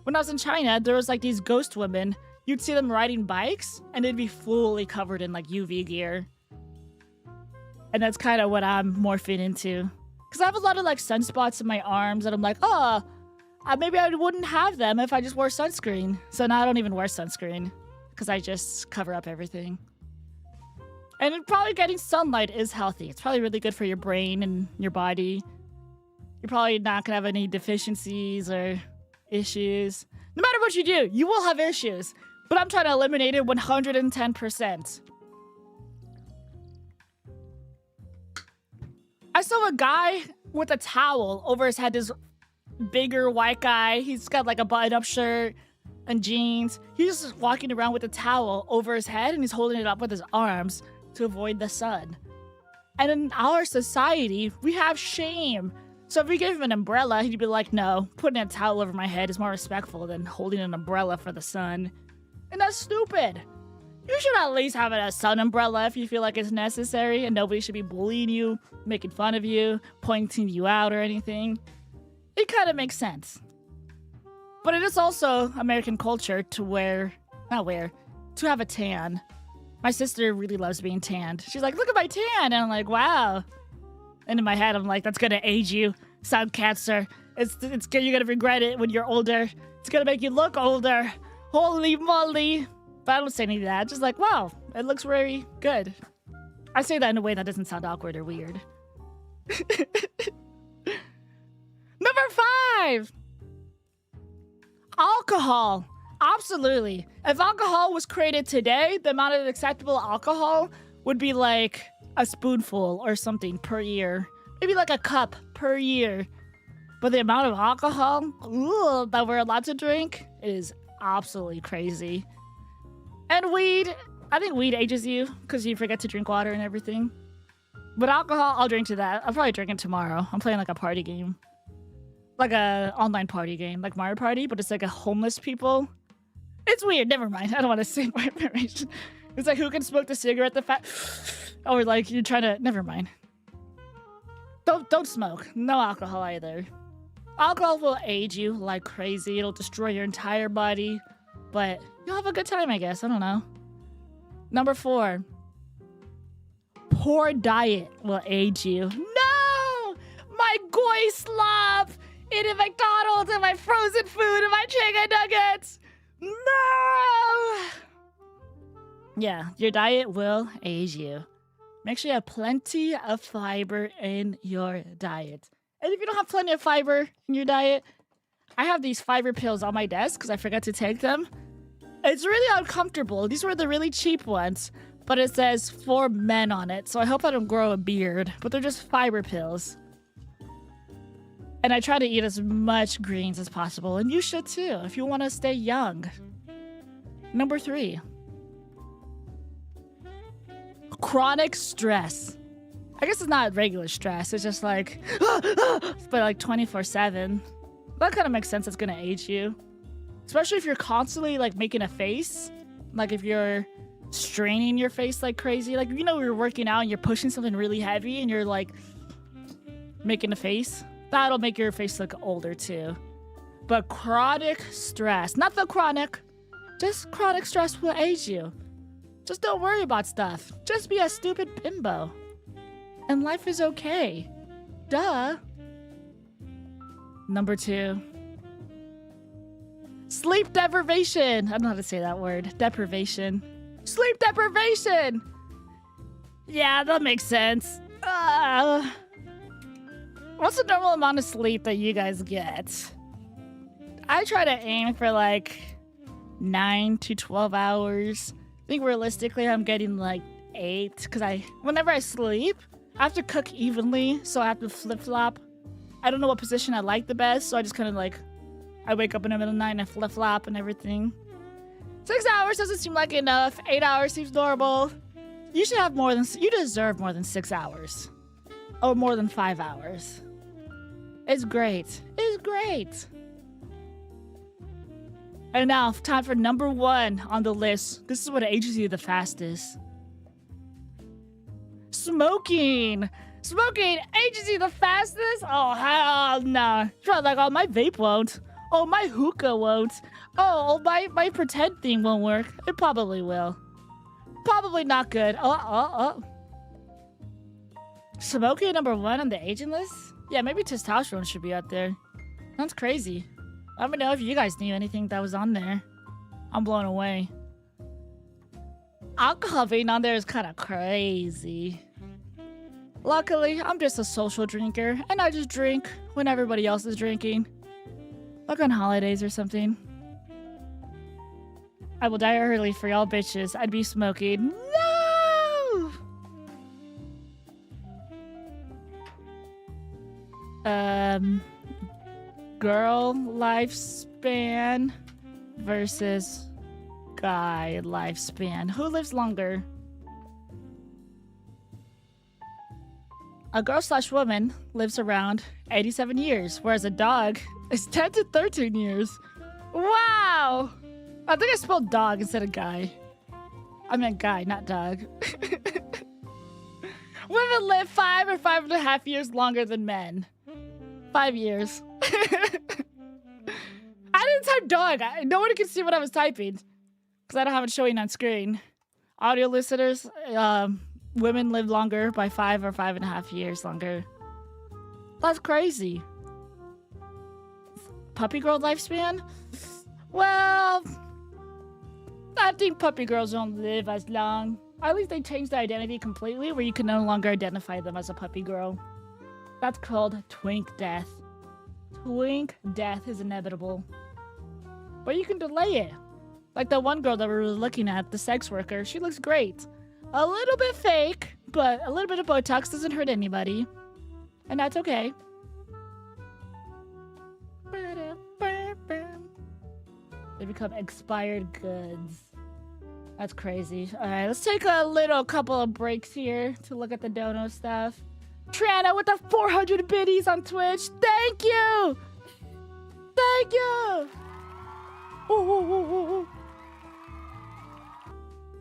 When I was in China, there was like these ghost women. You'd see them riding bikes, and they'd be fully covered in, like, UV gear. And that's kind of what I'm morphing into. Because I have a lot of, like, sunspots in my arms, and I'm like, oh, maybe I wouldn't have them if I just wore sunscreen. So now I don't even wear sunscreen, because I just cover up everything. And probably getting sunlight is healthy. It's probably really good for your brain and your body. You're probably not going to have any deficiencies or issues. No matter what you do, you will have issues. But I'm trying to eliminate it 110%. I saw a guy with a towel over his head, this bigger white guy. He's got like a button-up shirt and jeans. He's just walking around with a towel over his head and he's holding it up with his arms to avoid the sun. And in our society, we have shame. So if we gave him an umbrella, he'd be like, no, putting a towel over my head is more respectful than holding an umbrella for the sun. And that's stupid. You should at least have a sun umbrella if you feel like it's necessary, and nobody should be bullying you, making fun of you, pointing you out or anything. It kind of makes sense. But it is also American culture to have a tan. My sister really loves being tanned. She's like, look at my tan. And I'm like, wow. And in my head, I'm like, that's going to age you. Sun cancer. You're going to regret it when you're older. It's going to make you look older. Holy moly. But I don't say any of that. Just like, wow, it looks very good. I say that in a way that doesn't sound awkward or weird. Number 5. Alcohol. Absolutely. If alcohol was created today, the amount of acceptable alcohol would be like a spoonful or something per year. Maybe like a cup per year. But the amount of alcohol that we're allowed to drink is absolutely crazy. And weed. I think weed ages you because you forget to drink water and everything. But alcohol, I'll drink to that. I'll probably drink it tomorrow. I'm playing like a party game. Like a online party game. Like Mario Party, but it's like a homeless people. It's weird. Never mind. I don't want to say more information. It's like who can smoke the cigarette or like you're trying to... Never mind. Don't smoke. No alcohol either. Alcohol will age you like crazy. It'll destroy your entire body. But you'll have a good time, I guess. I don't know. Number 4. Poor diet will age you. No! My goy slop! Eating McDonald's and my frozen food and my chicken nuggets! No! Yeah, your diet will age you. Make sure you have plenty of fiber in your diet. And if you don't have plenty of fiber in your diet, I have these fiber pills on my desk because I forgot to take them. It's really uncomfortable. These were the really cheap ones, but it says for men on it, so I hope I don't grow a beard, but they're just fiber pills. And I try to eat as much greens as possible, and you should too if you want to stay young. Number 3. Chronic stress. I guess it's not regular stress. It's just like, but like 24/7. That kind of makes sense. It's going to age you. Especially if you're constantly like making a face. Like if you're straining your face like crazy. Like, you know, you're working out and you're pushing something really heavy and you're like making a face. That'll make your face look older too. But chronic stress, not the chronic, just chronic stress will age you. Just don't worry about stuff. Just be a stupid bimbo. And life is okay. Duh. Number 2. Sleep deprivation. I don't know how to say that word. Deprivation. Sleep deprivation. Yeah, that makes sense. What's the normal amount of sleep that you guys get? I try to aim for like 9 to 12 hours. I think realistically I'm getting like 8 because whenever I sleep, I have to cook evenly, so I have to flip-flop. I don't know what position I like the best, so I just kind of like, I wake up in the middle of the night and I flip-flop and everything. 6 hours doesn't seem like enough. 8 hours seems normal. You should have you deserve more than 6 hours. Or more than 5 hours. It's great. It's great. And now, time for number 1 on the list. This is what ages you the fastest. Smoking. Smoking ages you the fastest? Oh, hell no. Nah. Like, oh, my vape won't. Oh, my hookah won't. Oh, my pretend thing won't work. It probably will. Probably not good. Smoking number 1 on the aging list? Yeah, maybe testosterone should be out there. That's crazy. Let me know if you guys knew anything that was on there. I'm blown away. Alcohol being on there is kind of crazy. Luckily, I'm just a social drinker, and I just drink when everybody else is drinking. Like on holidays or something. I will die early for y'all bitches. I'd be smoking. No! Girl lifespan versus guy lifespan. Who lives longer? A girl/woman lives around 87 years, whereas a dog is 10 to 13 years. Wow! I think I spelled dog instead of guy. I meant guy, not dog. Women live 5 or 5.5 years longer than men. 5 years. I didn't type dog. No one can see what I was typing. Because I don't have it showing on screen. Audio listeners, women live longer by 5 or 5.5 years longer. That's crazy. Puppy girl lifespan? Well, I think puppy girls don't live as long. At least they changed the identity completely where you can no longer identify them as a puppy girl. That's called twink death. Twink death is inevitable. But you can delay it. Like that one girl that we were looking at, the sex worker, she looks great. A little bit fake, but a little bit of Botox doesn't hurt anybody. And that's okay. They become expired goods. That's crazy. Alright, let's take a couple of breaks here to look at the dono stuff. Triana with the 400 biddies on Twitch. Thank you! Thank you! Ooh.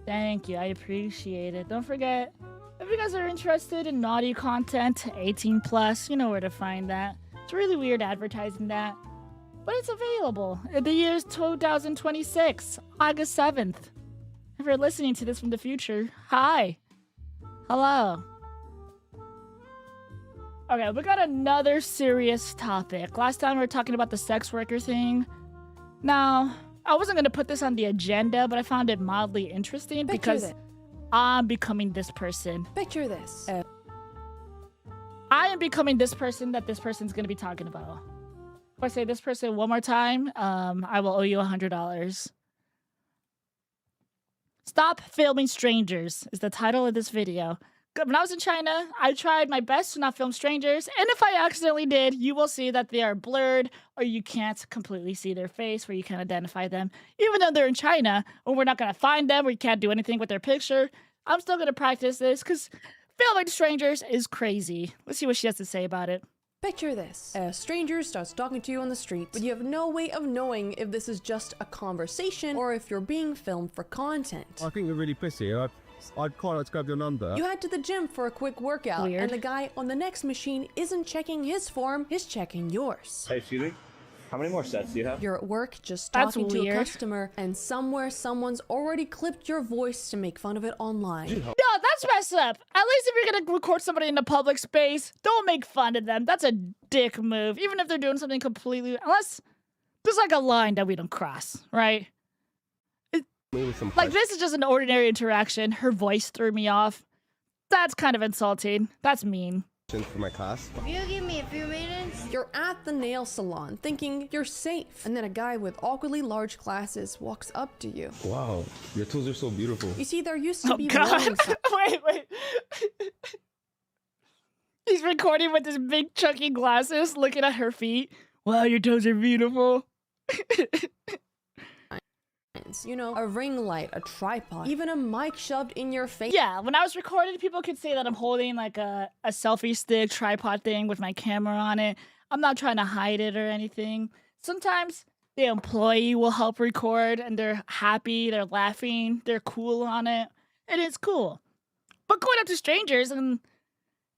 Thank you, I appreciate it. Don't forget, if you guys are interested in naughty content, 18 plus, you know where to find that. It's really weird advertising that. But it's available. The year is 2026, August 7th. If you're listening to this from the future, hi. Hello. Okay, we got another serious topic. Last time we were talking about the sex worker thing. Now, I wasn't going to put this on the agenda, but I found it mildly interesting because I'm becoming this person. Picture this. I am becoming this person that this person's going to be talking about. If I say this person one more time, I will owe you $100. Stop filming strangers is the title of this video. When I was in China, I tried my best to not film strangers, and if I accidentally did, you will see that they are blurred, or you can't completely see their face, where you can't identify them. Even though they're in China, or we're not going to find them, or you can't do anything with their picture, I'm still going to practice this, because filming strangers is crazy. Let's see what she has to say about it. Picture this. A stranger starts talking to you on the street, but you have no way of knowing if this is just a conversation, or if you're being filmed for content. I think you're really pissy. I'd quite like to grab your number. You head to the gym for a quick workout, Weird. and the guy on the next machine isn't checking his form, he's checking yours. Hey, excuse me. How many more sets do you have? You're at work just That's talking to a weird. customer, and somewhere someone's already clipped your voice to make fun of it online. No, that's messed up. At least if you're going to record somebody in a public space, don't make fun of them. That's a dick move. Even if they're doing something completely... Unless there's like a line that we don't cross, right? Me with some Like, this is just an ordinary interaction. Her voice threw me off. That's kind of insulting. That's mean. questions for my class. You give me a few minutes? You're at the nail salon thinking you're safe, and then a guy with awkwardly large glasses walks up to you. Wow, your tools are so beautiful. You see, there used to Oh, be God. warning signs Wait. He's recording with his big chunky glasses, looking at her feet. Wow, your toes are beautiful. you know, a ring light, a tripod, even a mic shoved in your face. Yeah, when I was recording, people could say that I'm holding like a selfie stick tripod thing with my camera on it. I'm not trying to hide it or anything. Sometimes the employee will help record and they're happy, they're laughing, they're cool on it, and it's cool. But going up to strangers, and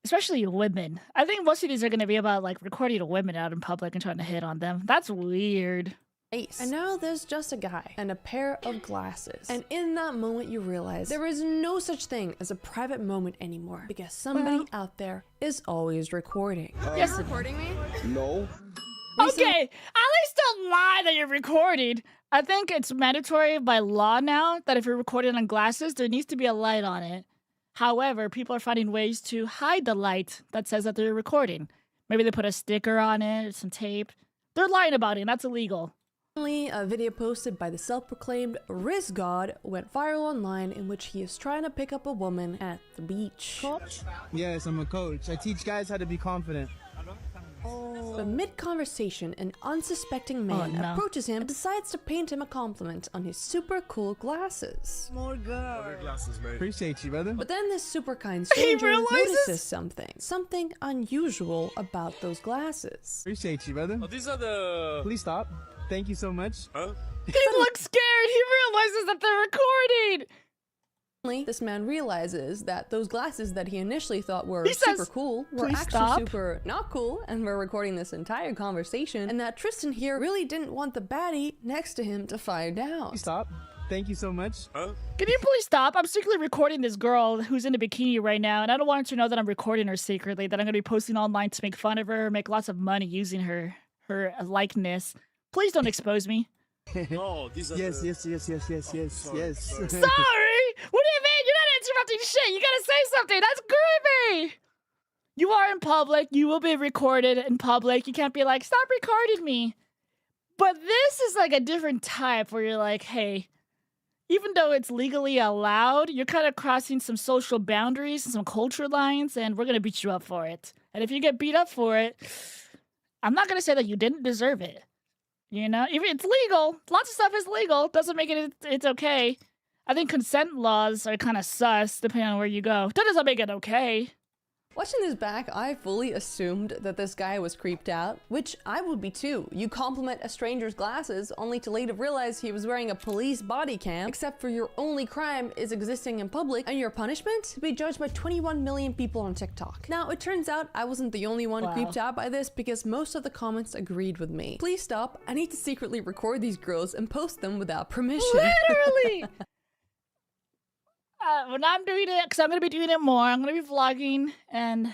especially women, I think most of these are going to be about like recording women out in public and trying to hit on them. That's weird. And now there's just a guy and a pair of glasses. And in that moment you realize there is no such thing as a private moment anymore because somebody out there is always recording. Yes. Recording me? No. Okay, at least don't lie that you're recording. I think it's mandatory by law now that if you're recording on glasses, there needs to be a light on it. However, people are finding ways to hide the light that says that they're recording. Maybe they put a sticker on it or some tape. They're lying about it, and that's illegal. A video posted by the self-proclaimed Riz God went viral online in which he is trying to pick up a woman at the beach. Coach? Yes, I'm a coach. I teach guys how to be confident. But mid-conversation, an unsuspecting man approaches him and decides to paint him a compliment on his super cool glasses. More glasses, mate. Appreciate you, brother. But then this super kind stranger realizes- notices something unusual about those glasses. Appreciate you, brother. Oh, these are the... Please stop. Thank you so much. Huh? He looks scared. He realizes that they're recording. This man realizes that those glasses that he initially thought were He says, super cool were "Please actually stop." super not cool, and we're recording this entire conversation, and that Tristan here really didn't want the baddie next to him to find out. Please stop. Thank you so much. Huh? Can you please stop? I'm secretly recording this girl who's in a bikini right now, and I don't want her to know that I'm recording her secretly, that I'm going to be posting online to make fun of her, make lots of money using her likeness. Please don't expose me. No, these are Yes, the... yes. Sorry! What do you mean? You're not interrupting shit. You gotta say something. That's creepy. You are in public. You will be recorded in public. You can't be like, stop recording me. But this is like a different type where you're like, hey, even though it's legally allowed, you're kind of crossing some social boundaries and some culture lines, and we're gonna beat you up for it. And if you get beat up for it, I'm not gonna say that you didn't deserve it. You know, even it's legal. Lots of stuff is legal. Doesn't make it's okay. I think consent laws are kind of sus depending on where you go. That doesn't make it okay. Watching this back, I fully assumed that this guy was creeped out, which I would be too. You compliment a stranger's glasses only to later realize he was wearing a police body cam, except for your only crime is existing in public, and your punishment? To be judged by 21 million people on TikTok. Now, it turns out I wasn't the only one creeped out by this because most of the comments agreed with me. Please stop. I need to secretly record these girls and post them without permission. Literally. When I'm doing it, because I'm going to be doing it more, I'm going to be vlogging, and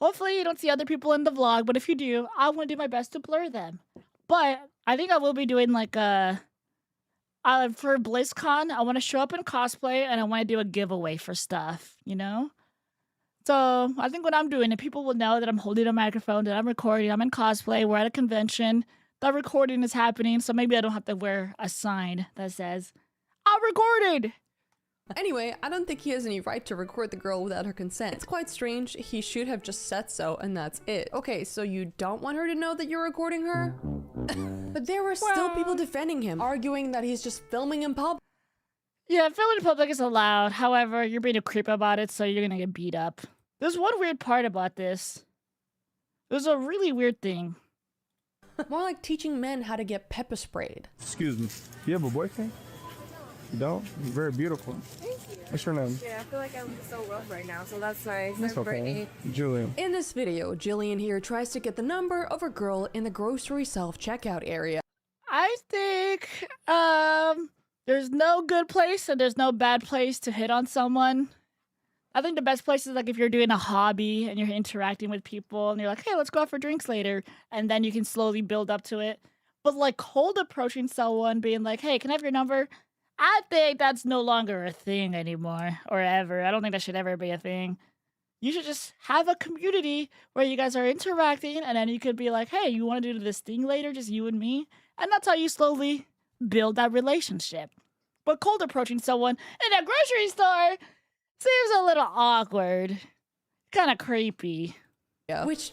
hopefully you don't see other people in the vlog, but if you do, I want to do my best to blur them. But I think I will be doing like a... for BlizzCon, I want to show up in cosplay, and I want to do a giveaway for stuff, you know? So I think when I'm doing it, people will know that I'm holding a microphone, that I'm recording, I'm in cosplay, we're at a convention, that recording is happening, so maybe I don't have to wear a sign that says, I recorded! Anyway, I don't think he has any right to record the girl without her consent. It's quite strange. He should have just said so, and that's it. Okay, so you don't want her to know that you're recording her? But there were still people defending him, arguing that he's just filming in public. Yeah, filming in public is allowed. However, you're being a creep about it, so you're gonna get beat up. There's one weird part about this. There's a really weird thing. More like teaching men how to get pepper sprayed. Excuse me. You have a boyfriend? You don't? You're very beautiful. Thank you. What's your name? Yeah, I feel like I'm so rough right now, so that's nice. That's I'm okay. Brittany. Julian. In this video, Jillian here tries to get the number of a girl in the grocery self-checkout area. I think, there's no good place and there's no bad place to hit on someone. I think the best place is like if you're doing a hobby and you're interacting with people and you're like, hey, let's go out for drinks later. And then you can slowly build up to it. But like cold approaching someone, being like, hey, can I have your number? I think that's no longer a thing anymore or ever. I don't think that should ever be a thing. You should just have a community where you guys are interacting and then you could be like, hey, you want to do this thing later, just you and me? And that's how you slowly build that relationship. But cold approaching someone in a grocery store seems a little awkward. Kind of creepy. Yeah. Which,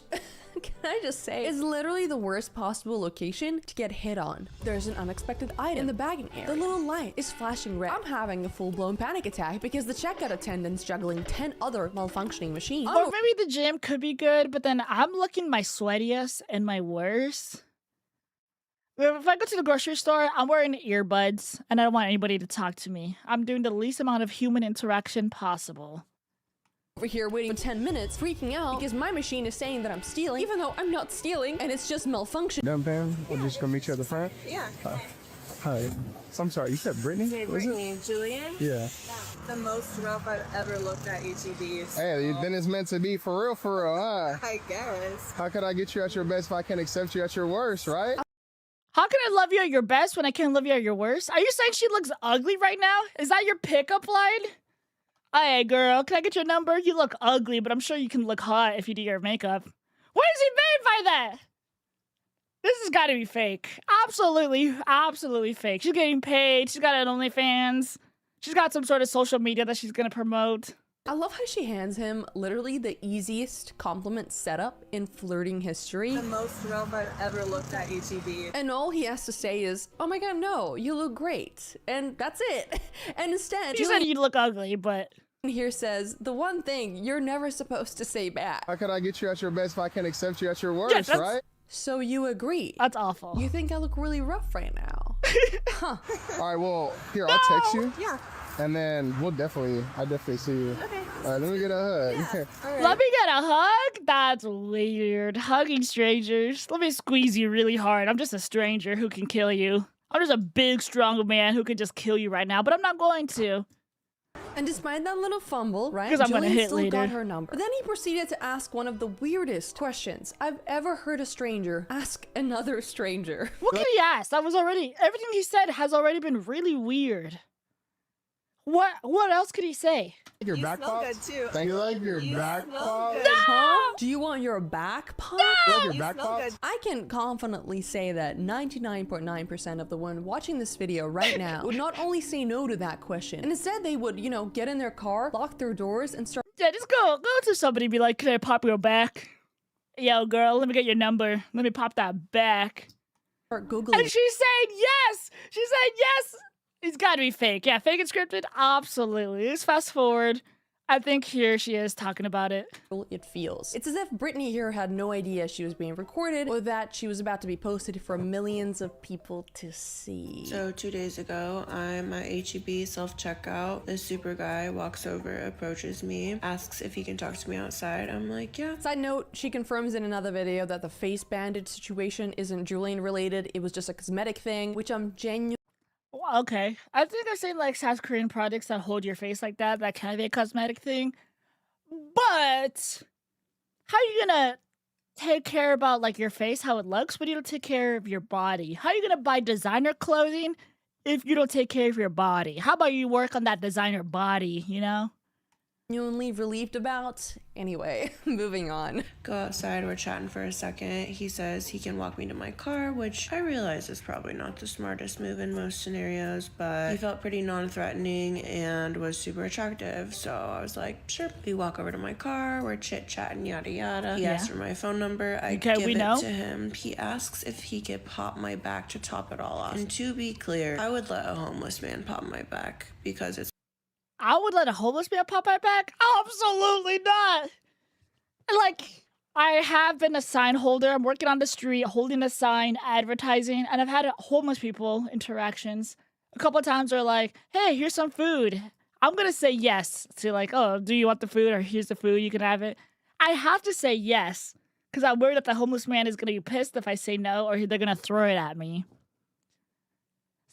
can I just say, is literally the worst possible location to get hit on. There's an unexpected item in the bagging area. The little light is flashing red. I'm having a full-blown panic attack because the checkout attendant's juggling 10 other malfunctioning machines. Or maybe the gym could be good, but then I'm looking my sweatiest and my worst. If I go to the grocery store, I'm wearing earbuds and I don't want anybody to talk to me. I'm doing the least amount of human interaction possible. Over here waiting for 10 minutes, freaking out because my machine is saying that I'm stealing, even though I'm not stealing and it's just malfunction. Done, fam? We're just gonna meet you at the front? Yeah. Hi. So I'm sorry, you said Brittany? Hey, Was it? Brittany, Julian? Yeah. The most rough I've ever looked at HEBs. Hey, then it's meant to be for real, huh? I guess. How could I get you at your best if I can't accept you at your worst, right? How can I love you at your best when I can't love you at your worst? Are you saying she looks ugly right now? Is that your pickup line? Hey, girl, can I get your number? You look ugly, but I'm sure you can look hot if you do your makeup. What is he made by that? This has got to be fake. Absolutely, absolutely fake. She's getting paid. She's got an OnlyFans. She's got some sort of social media that she's going to promote. I love how she hands him literally the easiest compliment setup in flirting history. The most rough I've ever looked at HEBs. And all he has to say is, oh my god, no, you look great. And that's it. And instead, She said you look ugly, but... here says, the one thing you're never supposed to say back. How could I get you at your best if I can't accept you at your worst, right? So you agree. That's awful. You think I look really rough right now? Huh. All right, well, here, I'll text you. Yeah. And then I definitely see you. Okay. All right, let me get a hug. Yeah. All right. Let me get a hug? That's weird. Hugging strangers. Let me squeeze you really hard. I'm just a stranger who can kill you. I'm just a big, strong man who can just kill you right now, but I'm not going to. And despite that little fumble, right, Because I'm gonna Julian hit still later. got her number. Then he proceeded to ask one of the weirdest questions I've ever heard a stranger ask another stranger. What could he ask? Everything he said has already been really weird. What else could he say? Your You back smell pop? good too. Thank you. Like your back smell pop? good. Huh? Do you want your back pop? You like your You back smell pop? good. I can confidently say that 99.9% of the one watching this video right now would not only say no to that question, and instead they would, get in their car, lock their doors, and start Yeah, just go to somebody and be like, can I pop your back? Yo, girl, let me get your number. Let me pop that back. Googling. And she said yes! She said yes! It's gotta be fake. Yeah, fake and scripted? Absolutely. Let's fast forward. I think here she is talking about it. It feels. It's as if Brittany here had no idea she was being recorded or that she was about to be posted for millions of people to see. So 2 days ago, I'm at HEB self-checkout. This super guy walks over, approaches me, asks if he can talk to me outside. I'm like, yeah. Side note, she confirms in another video that the face bandage situation isn't Julian related. It was just a cosmetic thing, which I'm genuinely Okay. I think I've seen like South Korean products that hold your face like that kind of a cosmetic thing. But how are you gonna take care about like your face, how it looks, when you don't take care of your body? How are you gonna buy designer clothing if you don't take care of your body? How about you work on that designer body, relieved about. Anyway, moving on. Go outside, we're chatting for a second. He says he can walk me to my car, which I realize is probably not the smartest move in most scenarios, but he felt pretty non-threatening and was super attractive. So I was like, sure. We walk over to my car, we're chit-chatting, yada yada. He asks for my phone number, I give it to him. He asks if he could pop my back to top it all off. And to be clear, I would let a homeless man pop my back because it's I would let a homeless man pop my back? Absolutely not. Like, I have been a sign holder. I'm working on the street, holding a sign, advertising, and I've had homeless people interactions. A couple of times they're like, hey, here's some food. I'm going to say yes to like, oh, do you want the food? Or here's the food, you can have it. I have to say yes because I'm worried that the homeless man is going to be pissed if I say no or they're going to throw it at me.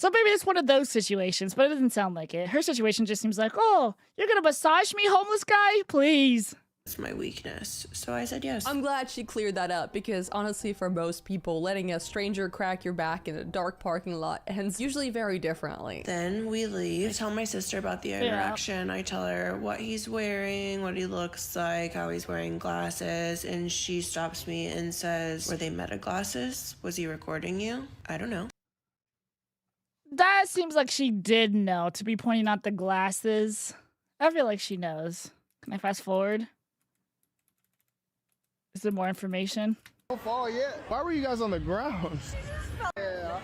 So maybe it's one of those situations, but it doesn't sound like it. Her situation just seems like, oh, you're going to massage me, homeless guy? Please. my weakness. So I said yes. I'm glad she cleared that up because honestly, for most people, letting a stranger crack your back in a dark parking lot ends usually very differently. Then we leave. I tell my sister about the interaction. I tell her what he's wearing, what he looks like, how he's wearing glasses, and she stops me and says, "Were they meta glasses? Was he recording you?" I don't know. That seems like she did know to be pointing out the glasses. I feel like she knows. Can I fast forward? Is there more information? Don't fall yet. Why were you guys on the ground?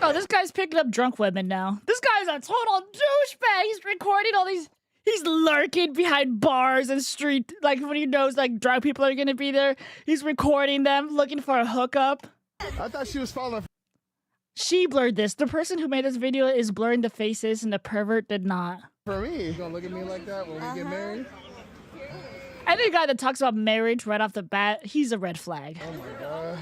Oh, this guy's picking up drunk women now. This guy's a total douchebag. He's recording all these. He's lurking behind bars and street, like when he knows like drunk people are gonna be there. He's recording them, looking for a hookup. I thought she was falling. She blurred this. The person who made this video is blurring the faces, and the pervert did not. For me, you gonna look at me like that when we get married? Any guy that talks about marriage right off the bat, he's a red flag. Oh my god.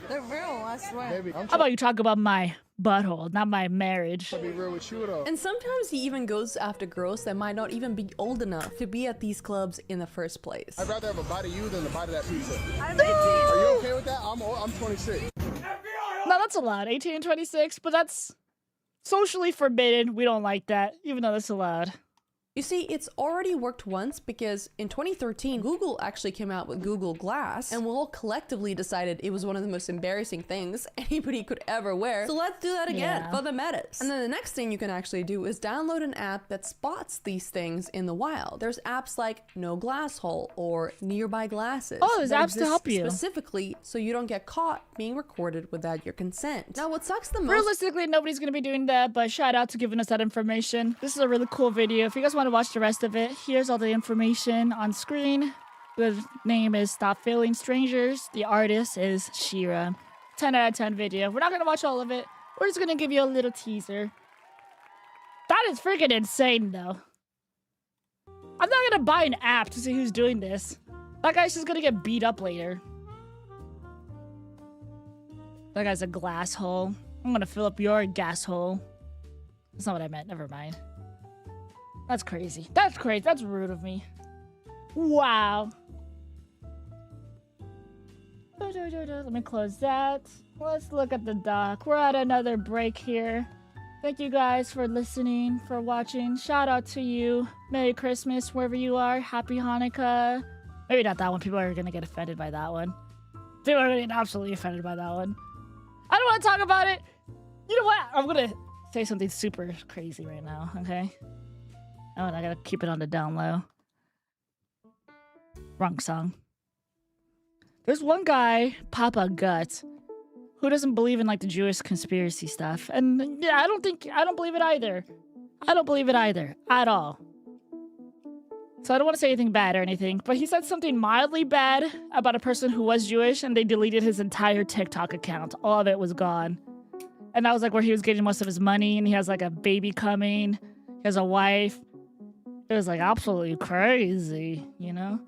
They're real, I swear. Baby, I'm How about you talk about my butthole, not my marriage? trying to be real with you though. And sometimes he even goes after girls that might not even be old enough to be at these clubs in the first place. I'd rather have a bite of you than a bite of that pizza. I'm 18. Are you okay with that? I'm 26. No, that's allowed. 18 and 26, but that's socially forbidden. We don't like that, even though that's allowed. You see, it's already worked once because in 2013, Google actually came out with Google Glass, and we all collectively decided it was one of the most embarrassing things anybody could ever wear. So let's do that again for the metas. And then the next thing you can actually do is download an app that spots these things in the wild. There's apps like No Glass Hole or Nearby Glasses. Oh, there's that apps to help you. specifically so you don't get caught being recorded without your consent. Now, what sucks the most... Realistically, nobody's going to be doing that, but shout out to giving us that information. This is a really cool video. If you guys want to watch the rest of it, here's all the information on screen. The name is Stop Failing Strangers. The artist is Shira. 10 out of 10 video. We're not going to watch all of it. We're just going to give you a little teaser. That is freaking insane, though. I'm not going to buy an app to see who's doing this. That guy's just going to get beat up later. That guy's a glass hole. I'm going to fill up your gas hole. That's not what I meant. Never mind. That's crazy. That's crazy. That's rude of me. Wow. Let me close that. Let's look at the doc. We're at another break here. Thank you guys for listening, for watching. Shout out to you. Merry Christmas, wherever you are. Happy Hanukkah. Maybe not that one. People are going to get offended by that one. People are going to get absolutely offended by that one. I don't want to talk about it. You know what? I'm going to say something super crazy right now, okay? Oh, and I gotta keep it on the down low. Wrong song. There's one guy, Papa Gut, who doesn't believe in like the Jewish conspiracy stuff. And yeah, I don't believe it either. I don't believe it either. At all. So I don't want to say anything bad or anything, but he said something mildly bad about a person who was Jewish, and they deleted his entire TikTok account. All of it was gone. And that was like where he was getting most of his money, and he has like a baby coming. He has a wife. It was like absolutely crazy, you know?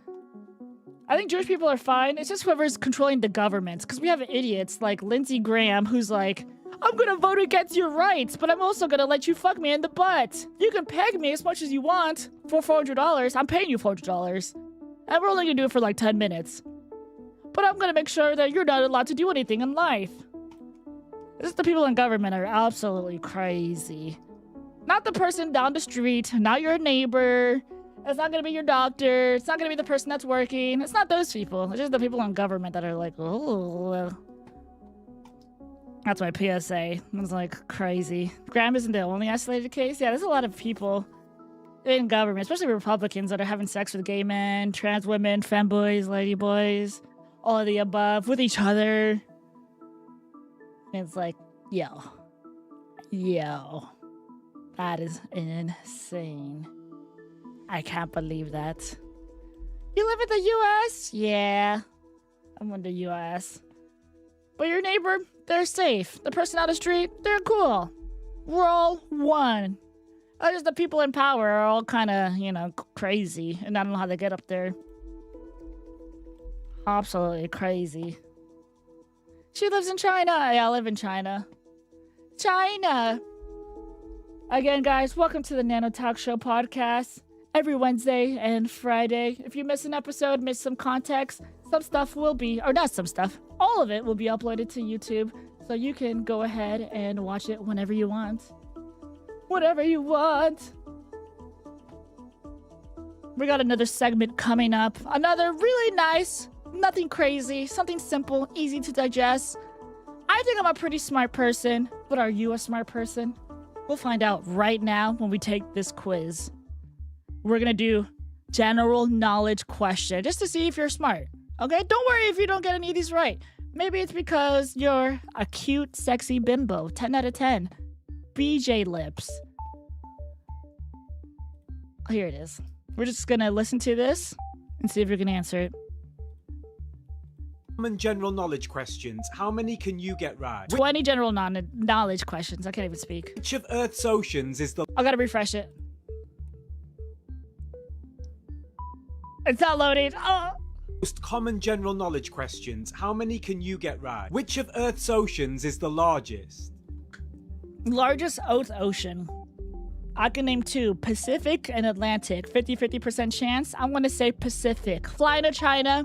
I think Jewish people are fine. It's just whoever's controlling the government. Because we have idiots like Lindsey Graham who's like, I'm gonna vote against your rights, but I'm also gonna let you fuck me in the butt. You can peg me as much as you want for $400. I'm paying you $400. And we're only gonna do it for like 10 minutes. But I'm gonna make sure that you're not allowed to do anything in life. The people in government are absolutely crazy. Not the person down the street, not your neighbor. It's not gonna be your doctor. It's not gonna be the person that's working. It's not those people. It's just the people in government that are like, oh. That's my PSA. It's like crazy. Graham isn't the only isolated case. Yeah, there's a lot of people in government, especially Republicans, that are having sex with gay men, trans women, femboys, ladyboys, all of the above, with each other. And it's like, yo. That is insane. I can't believe that. You live in the U.S.? Yeah. I'm in the U.S. But your neighbor, they're safe. The person on the street, they're cool. We're all one. Just the people in power are all kind of, you know, crazy. And I don't know how they get up there. Absolutely crazy. She lives in China. Yeah, I live in China. China! Again, guys, welcome to the Nano Talk Show podcast. every Wednesday and Friday. If you miss an episode, miss some context, some stuff will be, or not some stuff, all of it will be uploaded to YouTube. So you can go ahead and watch it whenever you want. Whatever you want. We got another segment coming up. Another really nice, nothing crazy, something simple, easy to digest. I think I'm a pretty smart person, but are you a smart person? We'll find out right now when we take this quiz. We're gonna do general knowledge question just to see if you're smart. Okay? Don't worry if you don't get any of these right. Maybe it's because you're a cute, sexy bimbo. 10 out of 10. BJ lips. Here it is. We're just gonna listen to this and see if you can answer it. Common general knowledge questions. How many can you get right? 20 general knowledge questions. I can't even speak. Which of Earth's oceans is the... I gotta refresh it. It's not loading. Oh. Most common general knowledge questions. How many can you get right? Which of Earth's oceans is the largest? Largest ocean. I can name 2, Pacific and Atlantic. 50-50% chance. I'm gonna say Pacific. Flying to China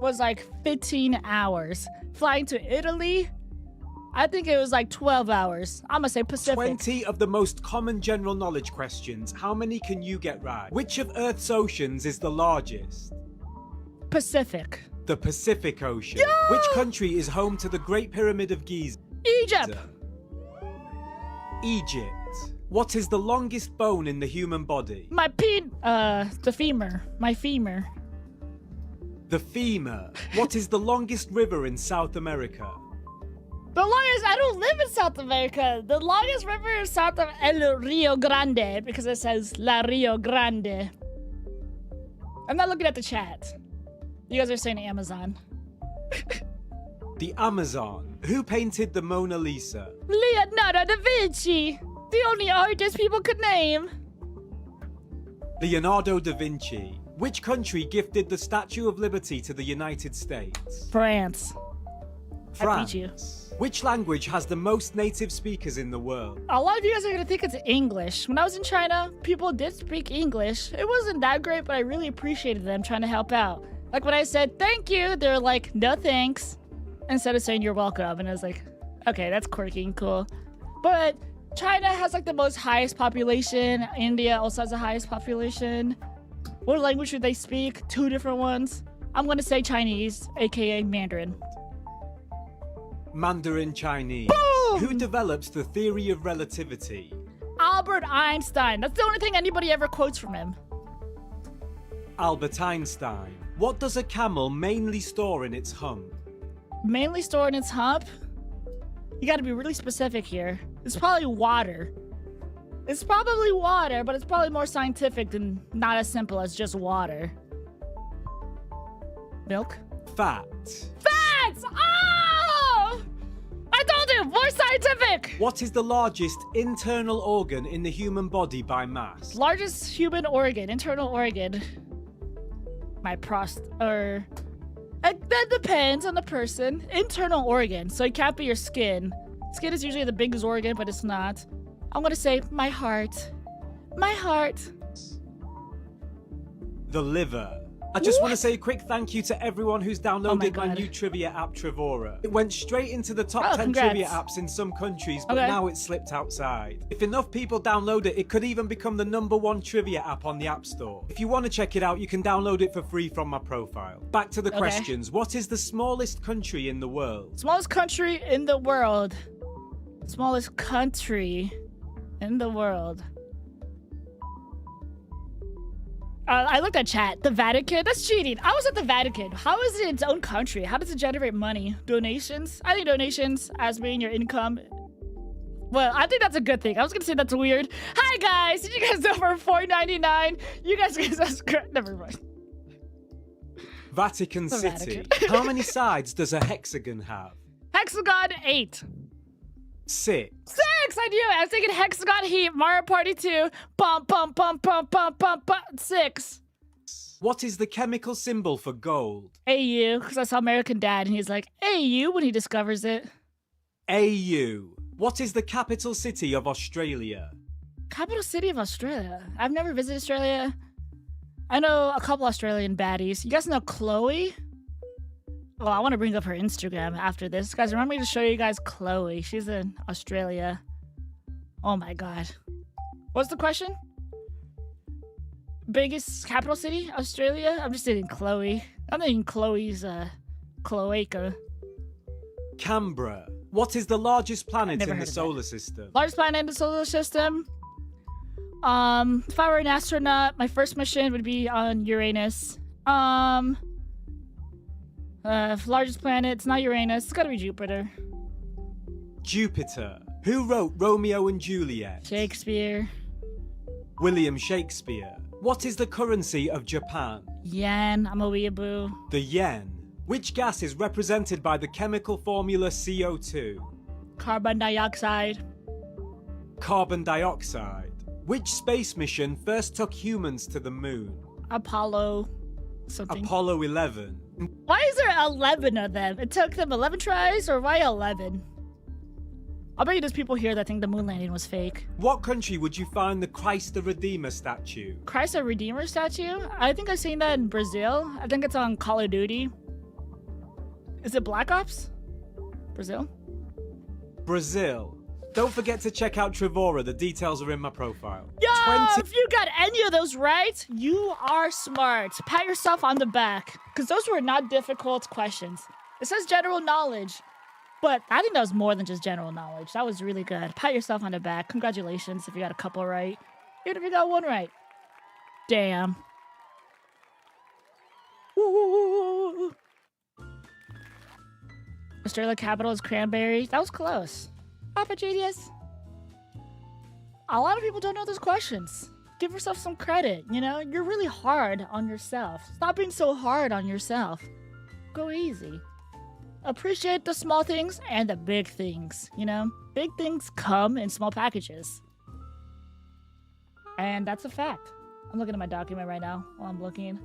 was like 15 hours. Flying to Italy, I think it was like 12 hours. I'm gonna say Pacific. 20 of the most common general knowledge questions. How many can you get right? Which of Earth's oceans is the largest? Pacific. The Pacific Ocean. Yeah! Which country is home to the Great Pyramid of Giza? Egypt. Egypt. What is the longest bone in the human body? The femur. My femur. The femur. What is the longest river in South America? The longest, I don't live in South America. The longest river is south of El Rio Grande because it says La Rio Grande. I'm not looking at the chat. You guys are saying Amazon. The Amazon. Who painted the Mona Lisa? Leonardo da Vinci. The only artist people could name. Leonardo da Vinci. Which country gifted the Statue of Liberty to the United States? France. France. I beat you. Which language has the most native speakers in the world? A lot of you guys are gonna think it's English. When I was in China, people did speak English. It wasn't that great, but I really appreciated them trying to help out. Like when I said thank you, they're like, no thanks, instead of saying you're welcome. And I was like, okay, that's quirky and cool. But China has like the most highest population. India also has the highest population. What language should they speak? 2 different ones. I'm gonna say Chinese, aka Mandarin. Mandarin Chinese. Boom! Who develops the theory of relativity? Albert Einstein. That's the only thing anybody ever quotes from him. Albert Einstein. What does a camel mainly store in its hump? Mainly stored in its hump? You gotta be really specific here. It's probably water. It's probably water, but it's probably more scientific than not as simple as just water. Milk? Fat. Fats! Oh! I told you, more scientific! What is the largest internal organ in the human body by mass? Largest human organ, internal organ. My that depends on the person. Internal organ, so it can't be your skin. Skin is usually the biggest organ, but it's not. I'm gonna say my heart. My heart. The liver. I just want to say a quick thank you to everyone who's downloaded my God. new trivia app, Trevora. It went straight into the top 10 congrats. trivia apps in some countries, but Okay. now it's slipped outside. If enough people download it, it could even become the #1 trivia app on the App Store. If you want to check it out, you can download it for free from my profile. Back to the questions. What is the smallest country in the world? Smallest country in the world. Smallest country in the world. I looked at chat. The Vatican? That's cheating. I was at the Vatican. How is it its own country? How does it generate money? Donations? I think donations as being your income. Well, I think that's a good thing. I was gonna say that's weird. Hi guys! Did you guys know for $4.99? You guys can subscribe. Never mind. Vatican The City. Vatican. How many sides does a hexagon have? Hexagon 8. 6. 6! I knew it. I was thinking Hexagon Heat, Mario Party 2. Bum, bum, bum, bum, bum, bum, bum. 6. What is the chemical symbol for gold? AU, because I saw American Dad and he's like, AU when he discovers it. AU. What is the capital city of Australia? Capital city of Australia. I've never visited Australia. I know a couple Australian baddies. You guys know Chloe? Oh, I want to bring up her Instagram after this. Guys, remember me to show you guys Chloe. She's in Australia. Oh my god. What's the question? Biggest capital city? Australia? I'm just thinking Chloe. I'm thinking Chloe's, cloaca. Canberra. What is the largest planet Never in the heard of solar system? Largest planet in the solar system? If I were an astronaut, my first mission would be on Uranus. Largest planet, it's not Uranus. It's gotta be Jupiter. Jupiter. Who wrote Romeo and Juliet? Shakespeare. William Shakespeare. What is the currency of Japan? Yen. I'm a weeaboo. The yen. Which gas is represented by the chemical formula CO2? Carbon dioxide. Carbon dioxide. Which space mission first took humans to the moon? Apollo something. Apollo 11. Why is there 11 of them? It took them 11 tries, or why 11? I'll bet you there's people here that think the moon landing was fake. What country would you find the Christ the Redeemer statue? Christ the Redeemer statue? I think I've seen that in Brazil. I think it's on Call of Duty. Is it Black Ops? Brazil? Brazil. Don't forget to check out Trevora. The details are in my profile. Yo, if you got any of those right, you are smart. Pat yourself on the back, because those were not difficult questions. It says general knowledge, but I think that was more than just general knowledge. That was really good. Pat yourself on the back. Congratulations if you got a couple right. Even if you got one right. Damn. Ooh. Australia capital is Cranberry. That was close. Papa Genius. A lot of people don't know those questions. Give yourself some credit, you know? You're really hard on yourself. Stop being so hard on yourself. Go easy. Appreciate the small things and the big things, you know? Big things come in small packages. And that's a fact. I'm looking at my document right now while I'm looking.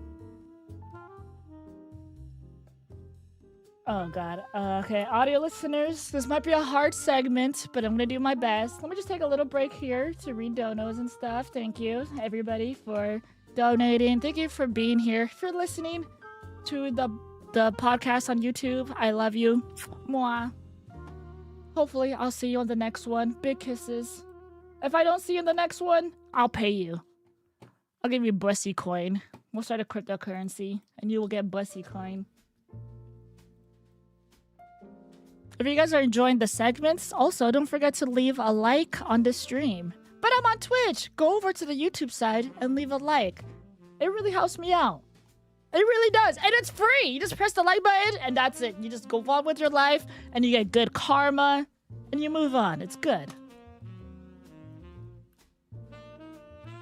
Oh god. Okay, audio listeners, this might be a hard segment, but I'm gonna do my best. Let me just take a little break here to read donos and stuff. Thank you, everybody, for donating. Thank you for being here. If you're listening to the podcast on YouTube, I love you. Mwah. Hopefully, I'll see you on the next one. Big kisses. If I don't see you in the next one, I'll pay you. I'll give you Bussy coin. We'll start a cryptocurrency, and you will get Bussy coin. If you guys are enjoying the segments, also don't forget to leave a like on this stream. But I'm on Twitch. Go over to the YouTube side and leave a like. It really helps me out. It really does. And it's free. You just press the like button and that's it. You just go on with your life and you get good karma and you move on. It's good.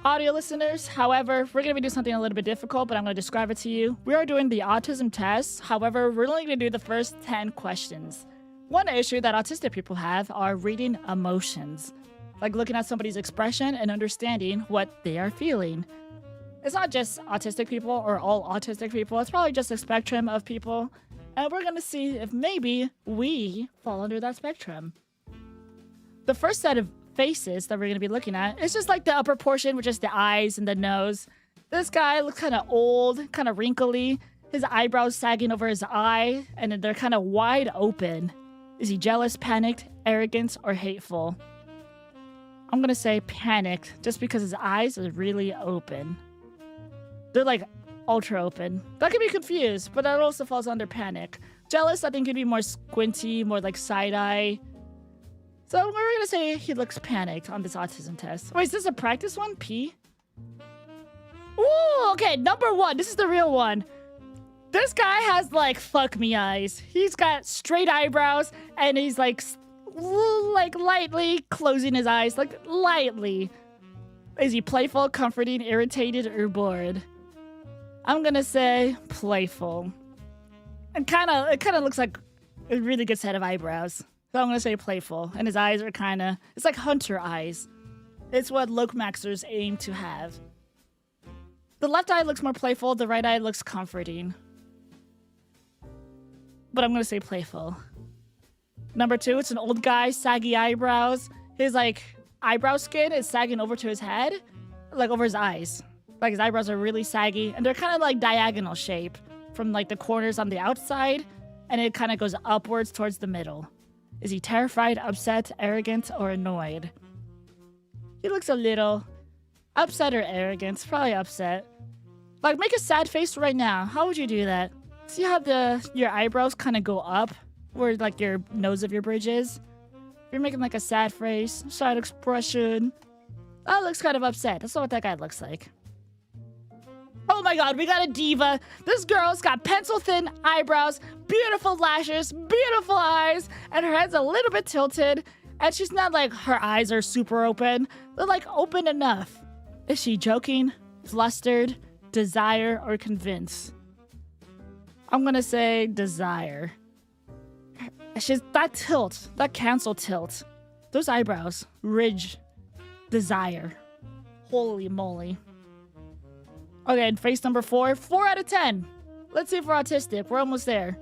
Audio listeners, however, we're going to be doing something a little bit difficult, but I'm going to describe it to you. We are doing the autism test. However, we're only going to do the first 10 questions. One issue that autistic people have are reading emotions, like looking at somebody's expression and understanding what they are feeling. It's not just autistic people or all autistic people, it's probably just a spectrum of people, and we're going to see if maybe we fall under that spectrum. The first set of faces that we're going to be looking at is just like the upper portion, which is the eyes and the nose. This guy looks kind of old, kind of wrinkly, his eyebrows sagging over his eye, and they're kind of wide open. Is he jealous, panicked, arrogant, or hateful? I'm gonna say panicked, just because his eyes are really open. They're like ultra open. That could be confused, but that also falls under panic. Jealous, I think, could be more squinty, more like side eye. So we're gonna say he looks panicked on this autism test. Wait, is this a practice one? P? Ooh, okay, number one. This is the real one. This guy has, like, fuck me eyes. He's got straight eyebrows, and he's, like lightly closing his eyes. Like, lightly. Is he playful, comforting, irritated, or bored? I'm gonna say playful. And it kind of looks like a really good set of eyebrows. So I'm gonna say playful. And his eyes are it's like hunter eyes. It's what Lokemaxers aim to have. The left eye looks more playful, the right eye looks comforting. But I'm gonna say playful. Number two, it's an old guy, saggy eyebrows. His, like, eyebrow skin is sagging over to his head, like over his eyes. Like his eyebrows are really saggy and they're kind of like diagonal shape from like the corners on the outside and it kind of goes upwards towards the middle. Is he terrified, upset, arrogant, or annoyed? He looks a little upset or arrogant. Probably upset. Like make a sad face right now. How would you do that? See how your eyebrows kind of go up where like your nose of your bridge is? You're making like a sad face, sad expression. That looks kind of upset. That's not what that guy looks like. Oh my god, we got a diva. This girl's got pencil-thin eyebrows, beautiful lashes, beautiful eyes, and her head's a little bit tilted. And she's not like her eyes are super open. They're like open enough. Is she joking, flustered, desire, or convince? I'm gonna say desire. She's that tilt, that cancel tilt. Those eyebrows, ridge, desire. Holy moly. Okay, and face number 4. 4 out of 10. Let's see if we're autistic. We're almost there.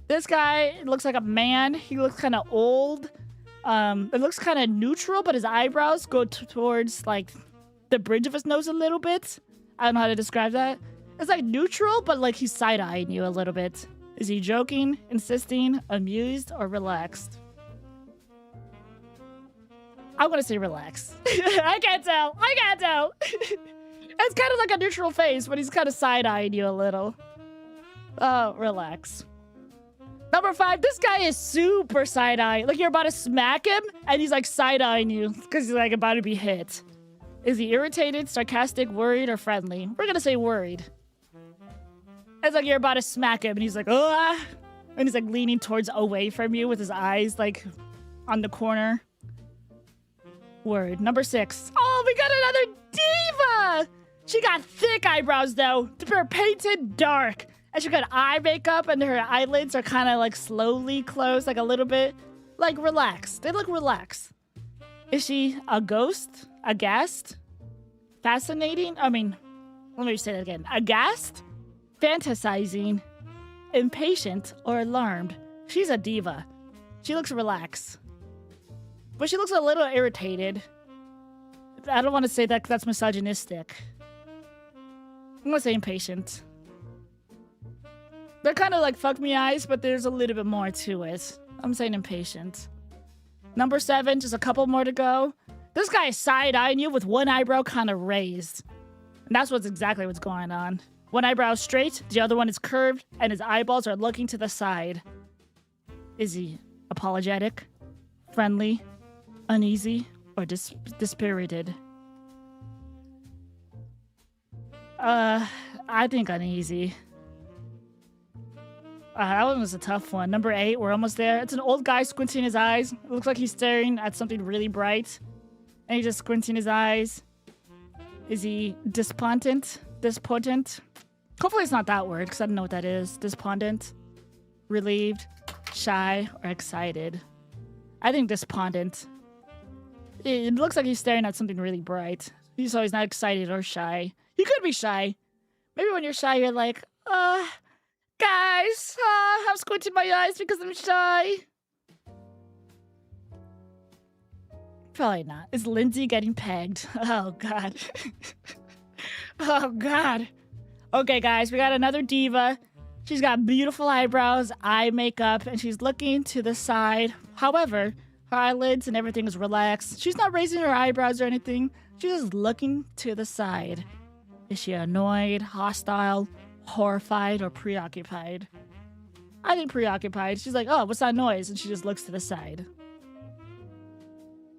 This guy looks like a man. He looks kind of old. It looks kind of neutral, but his eyebrows go towards, like, the bridge of his nose a little bit. I don't know how to describe that. It's, like, neutral, but, like, he's side-eyeing you a little bit. Is he joking, insisting, amused, or relaxed? I'm gonna say relaxed. I can't tell. I can't tell. It's kind of like a neutral face, but he's kind of side-eyeing you a little. Oh, relax. Number 5, this guy is super side-eyeing. Like, you're about to smack him, and he's, like, side-eyeing you because he's, like, about to be hit. Is he irritated, sarcastic, worried, or friendly? We're gonna say worried. It's like you're about to smack him, and he's like, ah! And he's, like, leaning towards away from you with his eyes, like, on the corner. Word. Number 6. Oh, we got another diva! She got thick eyebrows, though. They're painted dark. And she got eye makeup, and her eyelids are kind of, like, slowly closed, like, a little bit. Like, relaxed. They look relaxed. Is she a ghost? Aghast? Fascinating? I mean, let me say that again. Aghast? Fantasizing? Impatient? Or alarmed? She's a diva. She looks relaxed. But she looks a little irritated. I don't want to say that 'cause that's misogynistic. I'm gonna say impatient. They're kind of like fuck me eyes, but there's a little bit more to it. I'm saying impatient. Number 7, just a couple more to go. This guy is side-eyeing you with one eyebrow kind of raised. And that's exactly what's going on. One eyebrow is straight, the other one is curved, and his eyeballs are looking to the side. Is he apologetic, friendly, uneasy, or dispirited? I think uneasy. That one was a tough one. Number 8, we're almost there. It's an old guy squinting his eyes. It looks like he's staring at something really bright. And he's just squinting his eyes. Is he despondent? Dispotent? Hopefully it's not that word, because I don't know what that is. Despondent? Relieved? Shy? Or excited? I think despondent. It looks like he's staring at something really bright. So he's not excited or shy. He could be shy. Maybe when you're shy, you're like, guys, I'm squinting my eyes because I'm shy. Probably not. Is Lindsay getting pegged? Oh, God. Oh, God. Okay, guys, we got another diva. She's got beautiful eyebrows, eye makeup, and she's looking to the side. However, her eyelids and everything is relaxed. She's not raising her eyebrows or anything. She's just looking to the side. Is she annoyed, hostile, horrified, or preoccupied? I think preoccupied. She's like, oh, what's that noise? And she just looks to the side.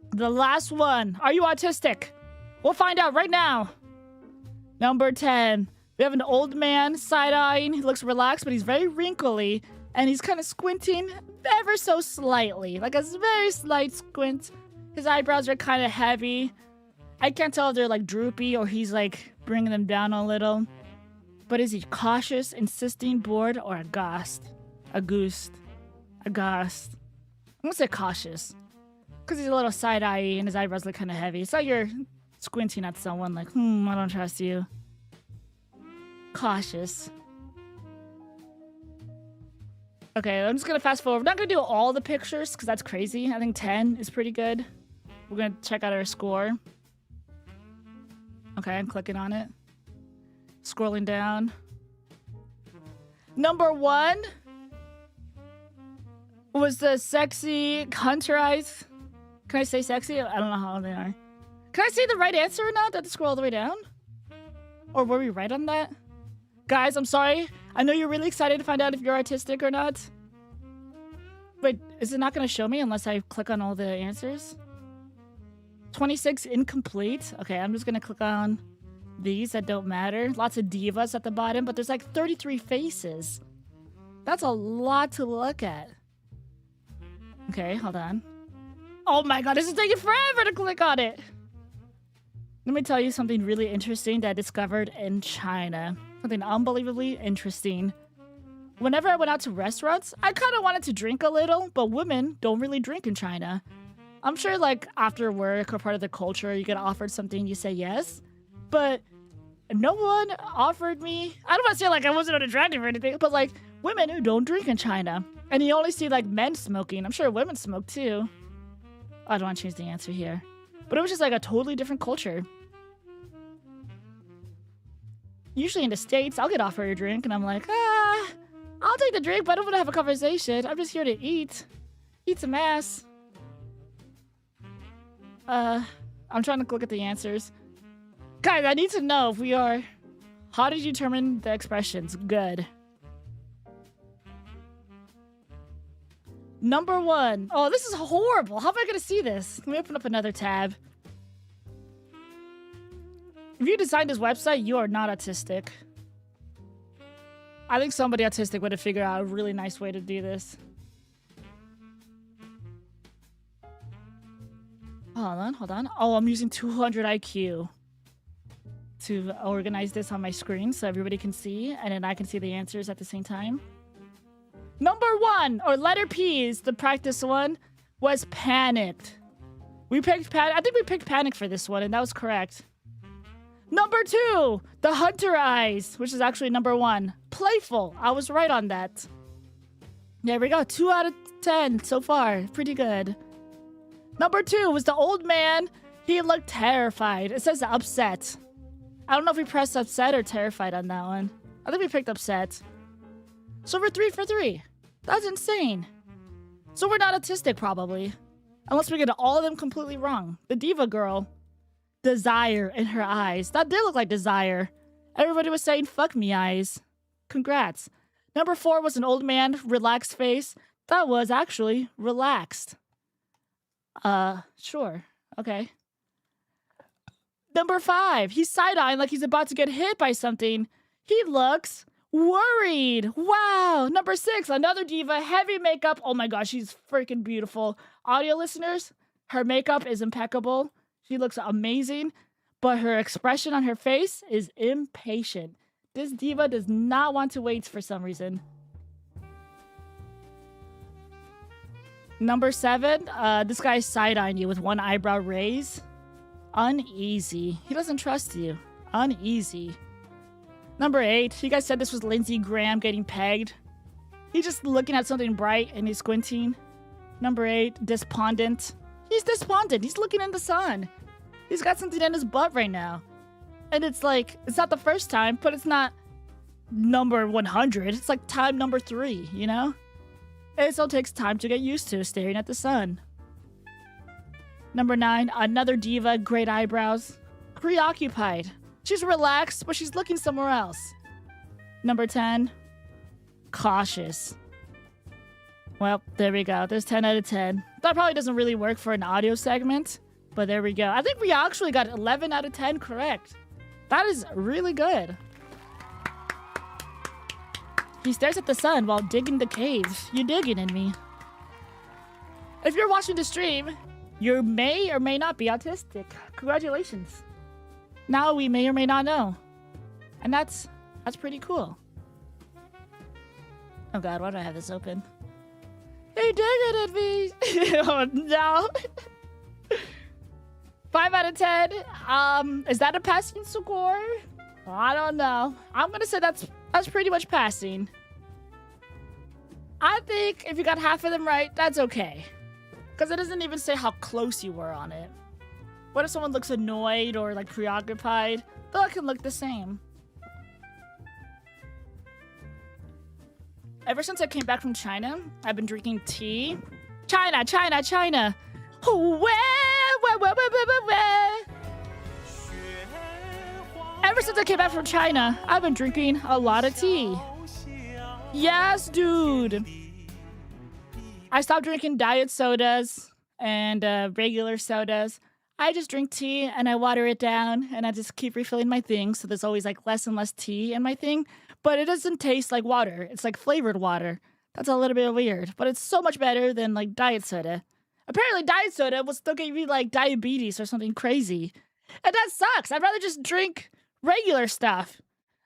The last one. Are you autistic? We'll find out right now. Number 10. We have an old man side-eyeing. He looks relaxed, but he's very wrinkly. And he's kind of squinting ever so slightly. Like a very slight squint. His eyebrows are kind of heavy. I can't tell if they're like droopy or he's like bringing them down a little. But is he cautious, insisting, bored, or aghast? Aghast. I'm gonna say cautious. Because he's a little side-eye and his eyebrows look kind of heavy. It's like you're squinting at someone like, I don't trust you. Cautious. Okay, I'm just gonna fast forward. We're not gonna do all the pictures because that's crazy. I think 10 is pretty good. We're gonna check out our score. Okay, I'm clicking on it. Scrolling down. Number 1 was the sexy hunter eyes. Can I say sexy? I don't know how they are. Can I say the right answer or not? Did I scroll all the way down? Or were we right on that? Guys, I'm sorry. I know you're really excited to find out if you're artistic or not. Wait, is it not going to show me unless I click on all the answers? 26 incomplete. Okay, I'm just going to click on these that don't matter. Lots of divas at the bottom, but there's like 33 faces. That's a lot to look at. Okay, hold on. Oh my god, this is taking forever to click on it. Let me tell you something really interesting that I discovered in China. Something unbelievably interesting. Whenever I went out to restaurants, I kind of wanted to drink a little, but women don't really drink in China. I'm sure like after work or part of the culture, you get offered something, you say yes. But no one offered me, I don't want to say like I wasn't unattractive or anything, but like women who don't drink in China. And you only see like men smoking. I'm sure women smoke too. I don't want to change the answer here. But it was just like a totally different culture. Usually in the States, I'll get offered a drink and I'm like, I'll take the drink, but I don't want to have a conversation. I'm just here to eat. Eat some ass. I'm trying to look at the answers. Guys, I need to know if we are... How did you determine the expressions? Good. Number 1. Oh, this is horrible. How am I going to see this? Let me open up another tab. If you designed this website, you are not autistic. I think somebody autistic would have figured out a really nice way to do this. Hold on. Oh, I'm using 200 IQ to organize this on my screen so everybody can see, and then I can see the answers at the same time. Number 1, or letter P is the practice one, was panicked. We picked panic. I think we picked panic for this one, and that was correct. Number 2, the hunter eyes, which is actually number 1. Playful. I was right on that. There we go. 2 out of 10 so far. Pretty good. Number 2 was the old man. He looked terrified. It says upset. I don't know if we pressed upset or terrified on that one. I think we picked upset. So we're 3 for 3. That's insane. So we're not autistic, probably. Unless we get all of them completely wrong. The diva girl. Desire in her eyes. That did look like desire. Everybody was saying, fuck me eyes. Congrats. Number 4 was an old man, relaxed face. That was actually relaxed. Sure. Okay. Number 5, he's side-eyeing like he's about to get hit by something. He looks worried. Wow. Number 6, another diva, heavy makeup. Oh my gosh, she's freaking beautiful. Audio listeners, her makeup is impeccable. She looks amazing, but her expression on her face is impatient. This diva does not want to wait for some reason. Number 7, this guy's side-eyeing you with one eyebrow raise. Uneasy. He doesn't trust you. Uneasy. Number 8, you guys said this was Lindsey Graham getting pegged. He's just looking at something bright and he's squinting. Number 8, despondent. He's despondent. He's looking in the sun. He's got something in his butt right now. And it's like, it's not the first time, but it's not number 100. It's like time number 3, you know? It still takes time to get used to staring at the sun. Number 9, another diva, great eyebrows. Preoccupied. She's relaxed, but she's looking somewhere else. Number 10, cautious. Well, there we go. There's 10 out of 10. That probably doesn't really work for an audio segment, but there we go. I think we actually got 11 out of 10 correct. That is really good. He stares at the sun while digging the cave. You're digging in me. If you're watching the stream, you may or may not be autistic. Congratulations. Now we may or may not know. And that's pretty cool. Oh god, why do I have this open? They digging at me! Oh no! 5 out of 10. Is that a passing score? I don't know. I'm gonna say that's pretty much passing. I think if you got half of them right, that's okay. Because it doesn't even say how close you were on it. What if someone looks annoyed or like preoccupied? Though it can look the same. Ever since I came back from China, I've been drinking tea. China, China, China. Ever since I came back from China, I've been drinking a lot of tea. Yes, dude. I stopped drinking diet sodas and regular sodas. I just drink tea and I water it down and I just keep refilling my thing. So there's always like less and less tea in my thing, but it doesn't taste like water. It's like flavored water. That's a little bit weird, but it's so much better than like diet soda. Apparently diet soda will still give you like diabetes or something crazy. And that sucks. I'd rather just drink regular stuff.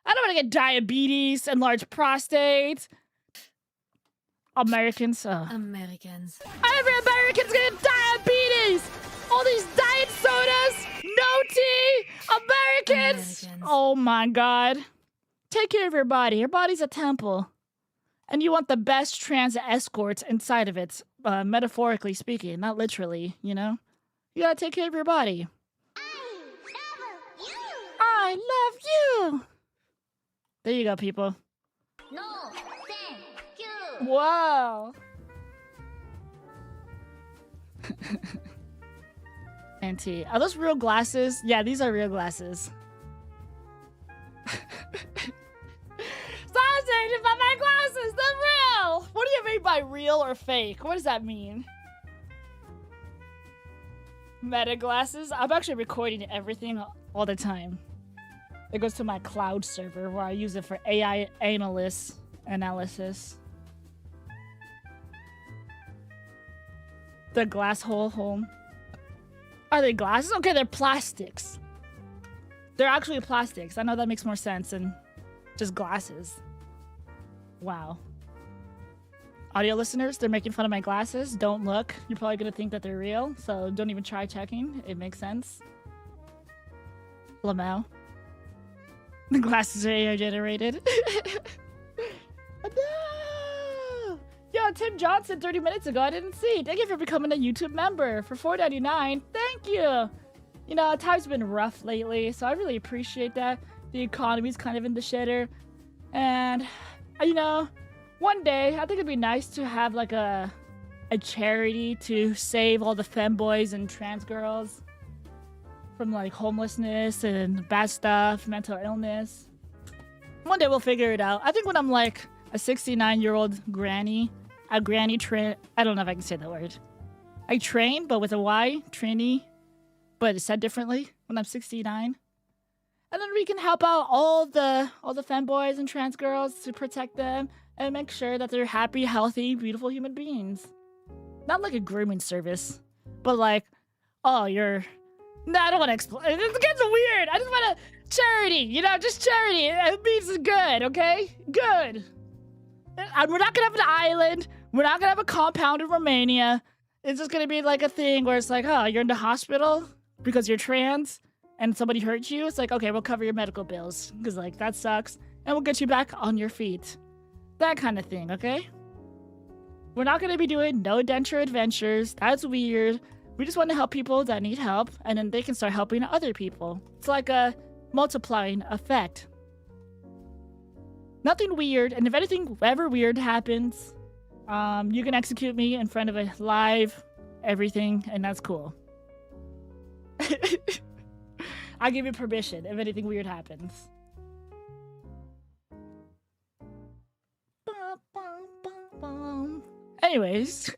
I don't want to get diabetes, enlarged prostate. Americans. Americans. Every American's getting diabetes. All these diet sodas, no tea, Americans. Oh my God. Take care of your body. Your body's a temple. And you want the best trans escorts inside of it, metaphorically speaking, not literally, you know? You gotta take care of your body. I love you. There you go, people. No, thank you. Wow. Auntie, are those real glasses? Yeah, these are real glasses. Stop saying about my glasses. They're real. What do you mean by real or fake? What does that mean? Meta glasses. I'm actually recording everything all the time. It goes to my cloud server where I use it for AI analysis. The glass hole. Are they glasses? Okay, they're plastics. They're actually plastics. I know that makes more sense than just glasses. Wow. Audio listeners, they're making fun of my glasses. Don't look. You're probably going to think that they're real, so don't even try checking. It makes sense. Lamau. The glasses are AI generated. No! Yo, Tim Johnson 30 minutes ago. I didn't see. Thank you for becoming a YouTube member for $4.99. Thank you. You know, time's been rough lately, so I really appreciate that. The economy's kind of in the shitter. And, you know, one day, I think it'd be nice to have, like, a charity to save all the femboys and trans girls from, like, homelessness and bad stuff, mental illness. One day we'll figure it out. I think when I'm, like, a 69-year-old granny, I don't know if I can say that word. I train, but with a Y, tranny, but it's said differently when I'm 69. And then we can help out all the femboys and trans girls to protect them and make sure that they're happy, healthy, beautiful human beings. Not like a grooming service, but like, oh, you're... No, I don't want to explain. It gets weird. I just want a charity, you know, just charity. It means good, okay? Good. And we're not going to have an island. We're not going to have a compound in Romania. It's just going to be like a thing where it's like, oh, you're in the hospital because you're trans and somebody hurt you. It's like, okay, we'll cover your medical bills because, like, that sucks. And we'll get you back on your feet. That kind of thing, okay? We're not going to be doing no denture adventures. That's weird. We just want to help people that need help, and then they can start helping other people. It's like a multiplying effect. Nothing weird, and if anything ever weird happens, you can execute me in front of a live everything, and that's cool. I'll give you permission if anything weird happens. Anyways.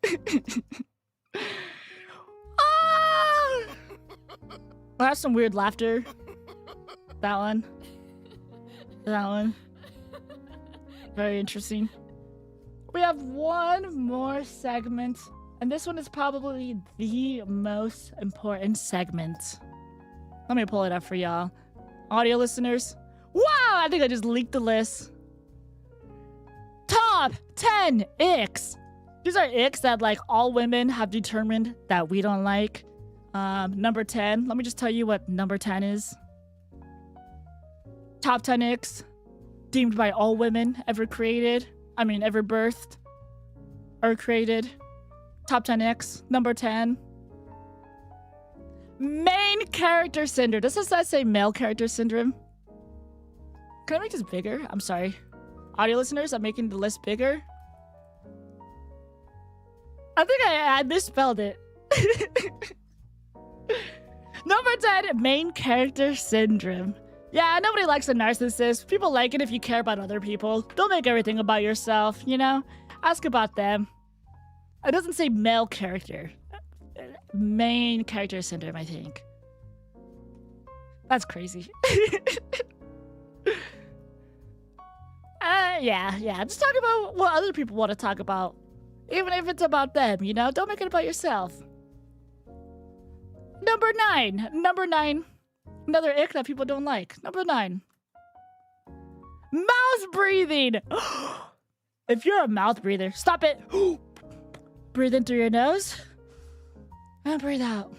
I have some weird laughter. That one. That one. Very interesting. We have one more segment, and this one is probably the most important segment. Let me pull it up for y'all. Audio listeners. Wow! I think I just leaked the list. Top 10 icks. These are icks that, like, all women have determined that we don't like. Number 10. Let me just tell you what number 10 is. Top 10 icks deemed by all women ever created. I mean, ever birthed or created. Top 10 icks. Number 10. Main character syndrome. Does that say male character syndrome? Can I make this bigger? I'm sorry. Audio listeners, I'm making the list bigger. I think I misspelled it. Number 10, main character syndrome. Yeah, nobody likes a narcissist. People like it if you care about other people. Don't make everything about yourself, you know? Ask about them. It doesn't say male character. Main character syndrome, I think. That's crazy. Yeah. Just talk about what other people want to talk about. Even if it's about them, you know? Don't make it about yourself. Number 9. Another ick that people don't like. Number 9. Mouth breathing. If you're a mouth breather, stop it. Breathe in through your nose. And breathe out.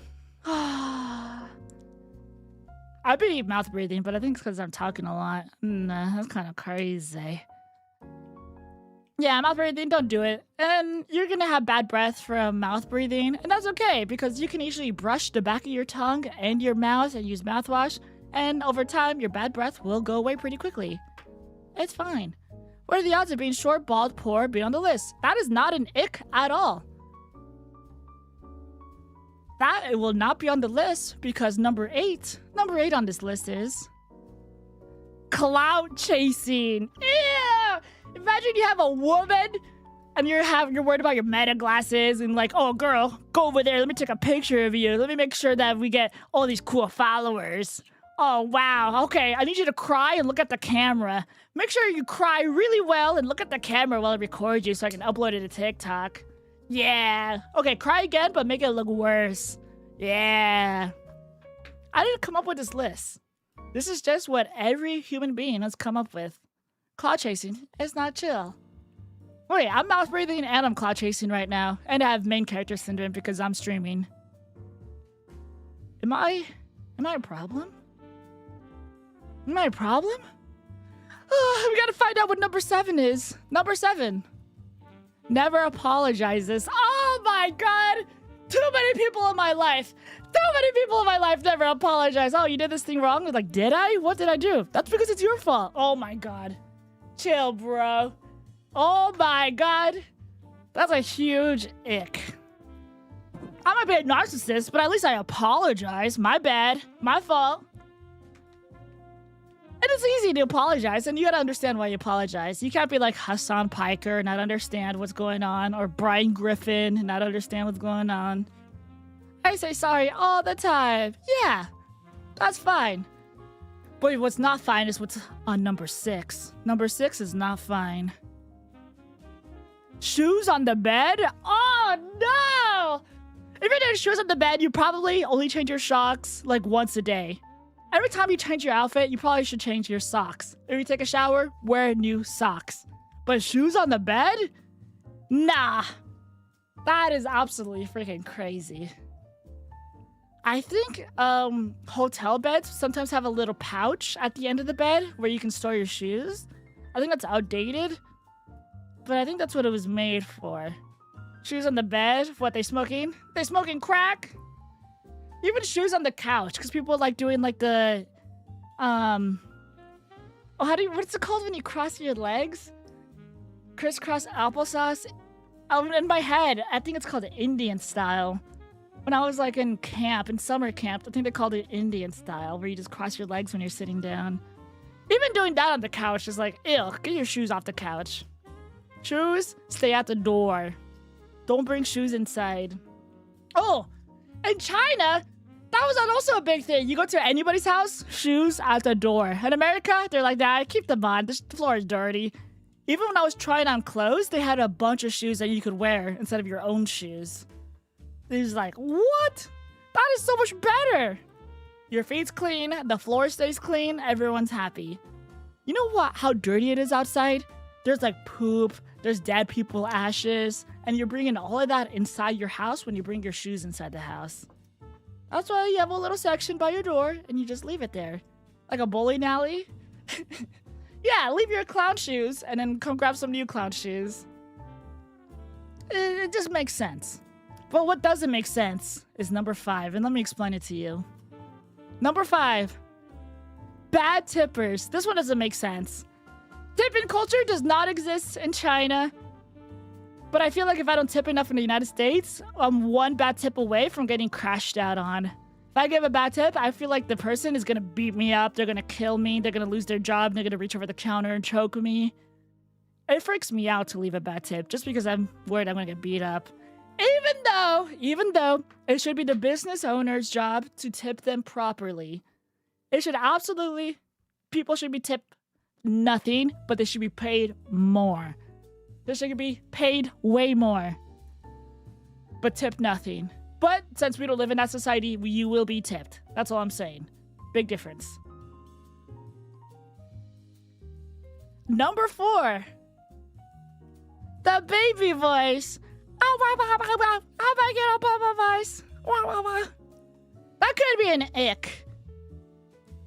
I'd be mouth breathing, but I think it's because I'm talking a lot. Nah, that's kind of crazy. Yeah, mouth breathing, don't do it. And you're gonna have bad breath from mouth breathing, and that's okay because you can usually brush the back of your tongue and your mouth and use mouthwash, and over time, your bad breath will go away pretty quickly. It's fine. What are the odds of being short, bald, poor, being on the list? That is not an ick at all. That it will not be on the list because number 8 on this list is clout chasing. Ew! Imagine you have a woman and you're worried about your meta glasses and like, oh girl, go over there, let me take a picture of you. Let me make sure that we get all these cool followers. Oh wow, okay, I need you to cry and look at the camera. Make sure you cry really well and look at the camera while I record you so I can upload it to TikTok. Yeah. Okay, cry again, but make it look worse. Yeah. I didn't come up with this list. This is just what every human being has come up with. Cloud chasing is not chill. Wait, I'm mouth breathing and I'm cloud chasing right now. And I have main character syndrome because I'm streaming. Am I a problem? Am I a problem? We gotta find out what number 7 is. Number 7. Never apologizes. Oh my god! Too many people in my life. Too many people in my life never apologize. Oh, you did this thing wrong? Like, did I? What did I do? That's because it's your fault. Oh my god. Chill, bro. Oh my god. That's a huge ick. I'm a bit narcissist, but at least I apologize. My bad. My fault. And it's easy to apologize, and you gotta understand why you apologize. You can't be like Hassan Piker and not understand what's going on, or Brian Griffin and not understand what's going on. I say sorry all the time. Yeah, that's fine. But what's not fine is what's on number 6. Number 6 is not fine. Shoes on the bed? Oh no! If you're doing shoes on the bed, you probably only change your socks like once a day. Every time you change your outfit, you probably should change your socks. If you take a shower, wear new socks. But shoes on the bed? Nah. That is absolutely freaking crazy. I think hotel beds sometimes have a little pouch at the end of the bed where you can store your shoes. I think that's outdated, but I think that's what it was made for. Shoes on the bed? What, they smoking? They smoking crack? Even shoes on the couch, because people like doing like the, what's it called when you cross your legs? Crisscross applesauce? In my head, I think it's called the Indian style. When I was like in summer camp, I think they called it Indian style, where you just cross your legs when you're sitting down. Even doing that on the couch is like, ew, get your shoes off the couch. Shoes, stay at the door. Don't bring shoes inside. Oh, in China, that was also a big thing. You go to anybody's house, shoes at the door. In America, they're like, nah, keep them on. The floor is dirty. Even when I was trying on clothes, they had a bunch of shoes that you could wear instead of your own shoes. It was like, what? That is so much better. Your feet's clean, the floor stays clean, everyone's happy. You know what? How dirty it is outside? There's like poop, there's dead people ashes, and you're bringing all of that inside your house when you bring your shoes inside the house. That's why you have a little section by your door and you just leave it there. Like a bowling alley. Yeah, leave your clown shoes and then come grab some new clown shoes. It just makes sense. But what doesn't make sense is number 5, and let me explain it to you. Number 5, bad tippers. This one doesn't make sense. Tipping culture does not exist in China, but I feel like if I don't tip enough in the United States, I'm one bad tip away from getting crashed out on. If I give a bad tip, I feel like the person is gonna beat me up, they're gonna kill me, they're gonna lose their job, they're gonna reach over the counter and choke me. It freaks me out to leave a bad tip just because I'm worried I'm gonna get beat up. Even though it should be the business owner's job to tip them properly. It should absolutely, people should be tipped nothing, but they should be paid more. They should be paid way more, but tipped nothing. But since we don't live in that society, you will be tipped. That's all I'm saying. Big difference. Number 4, the baby voice. How about I get up on my voice? That could be an ick.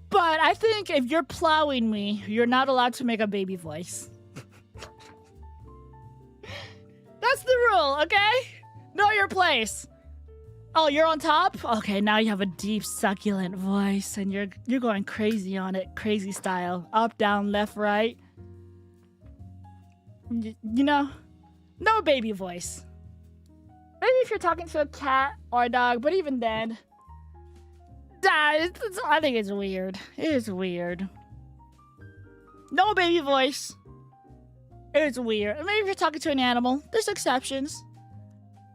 But I think if you're plowing me, you're not allowed to make a baby voice. That's the rule, okay? Know your place. Oh, you're on top? Okay, now you have a deep, succulent voice, and you're going crazy on it, crazy style. Up, down, left, right. You know, no baby voice. Maybe if you're talking to a cat or a dog, but even then, I think it's weird. It is weird. No baby voice. It's weird. Maybe if you're talking to an animal, there's exceptions.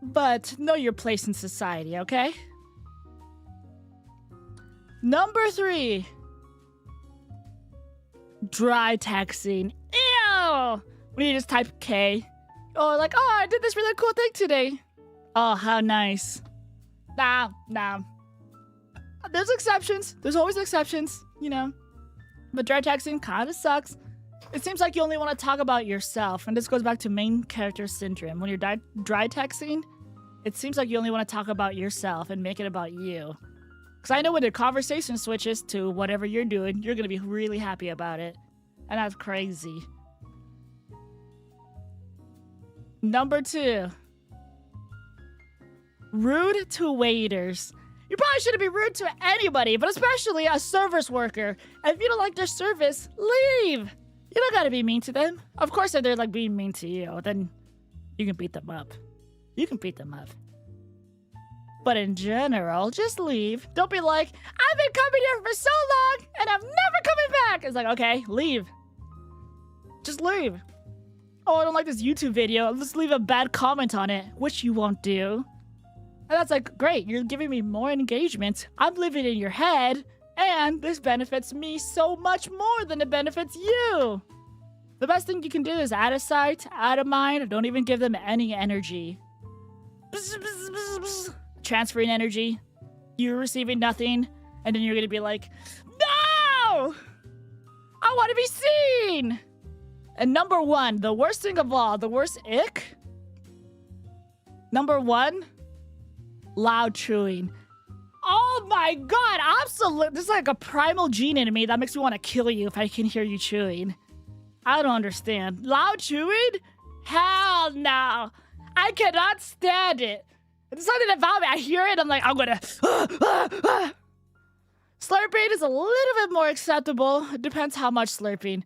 But know your place in society, okay? Number 3. Dry texting. Ew! When you just type K. Or like, oh, I did this really cool thing today. Oh, how nice. Nah. There's exceptions. There's always exceptions, you know. But dry texting kind of sucks. It seems like you only want to talk about yourself. And this goes back to main character syndrome. When you're dry texting, it seems like you only want to talk about yourself and make it about you. Because I know when the conversation switches to whatever you're doing, you're going to be really happy about it. And that's crazy. Number 2. Rude to waiters. You probably shouldn't be rude to anybody, but especially a service worker. And if you don't like their service, leave. You don't gotta be mean to them. Of course, if they're like being mean to you, then you can beat them up. But in general, just leave. Don't be like, I've been coming here for so long and I'm never coming back. It's like, okay, leave. Just leave. Oh, I don't like this YouTube video. Let's leave a bad comment on it, which you won't do. And that's like, great, you're giving me more engagement. I'm living in your head, and this benefits me so much more than it benefits you. The best thing you can do is out of sight, out of mind. Don't even give them any energy. Transferring energy. You're receiving nothing, and then you're gonna be like, no! I want to be seen! And number 1, the worst thing of all, the worst ick. Number 1, loud chewing. Oh my god, absolutely. This is like a primal gene in me that makes me want to kill you if I can hear you chewing. I don't understand. Loud chewing? Hell no. I cannot stand it. There's something about me. I hear it, I'm like, I'm gonna... Slurping is a little bit more acceptable. It depends how much slurping.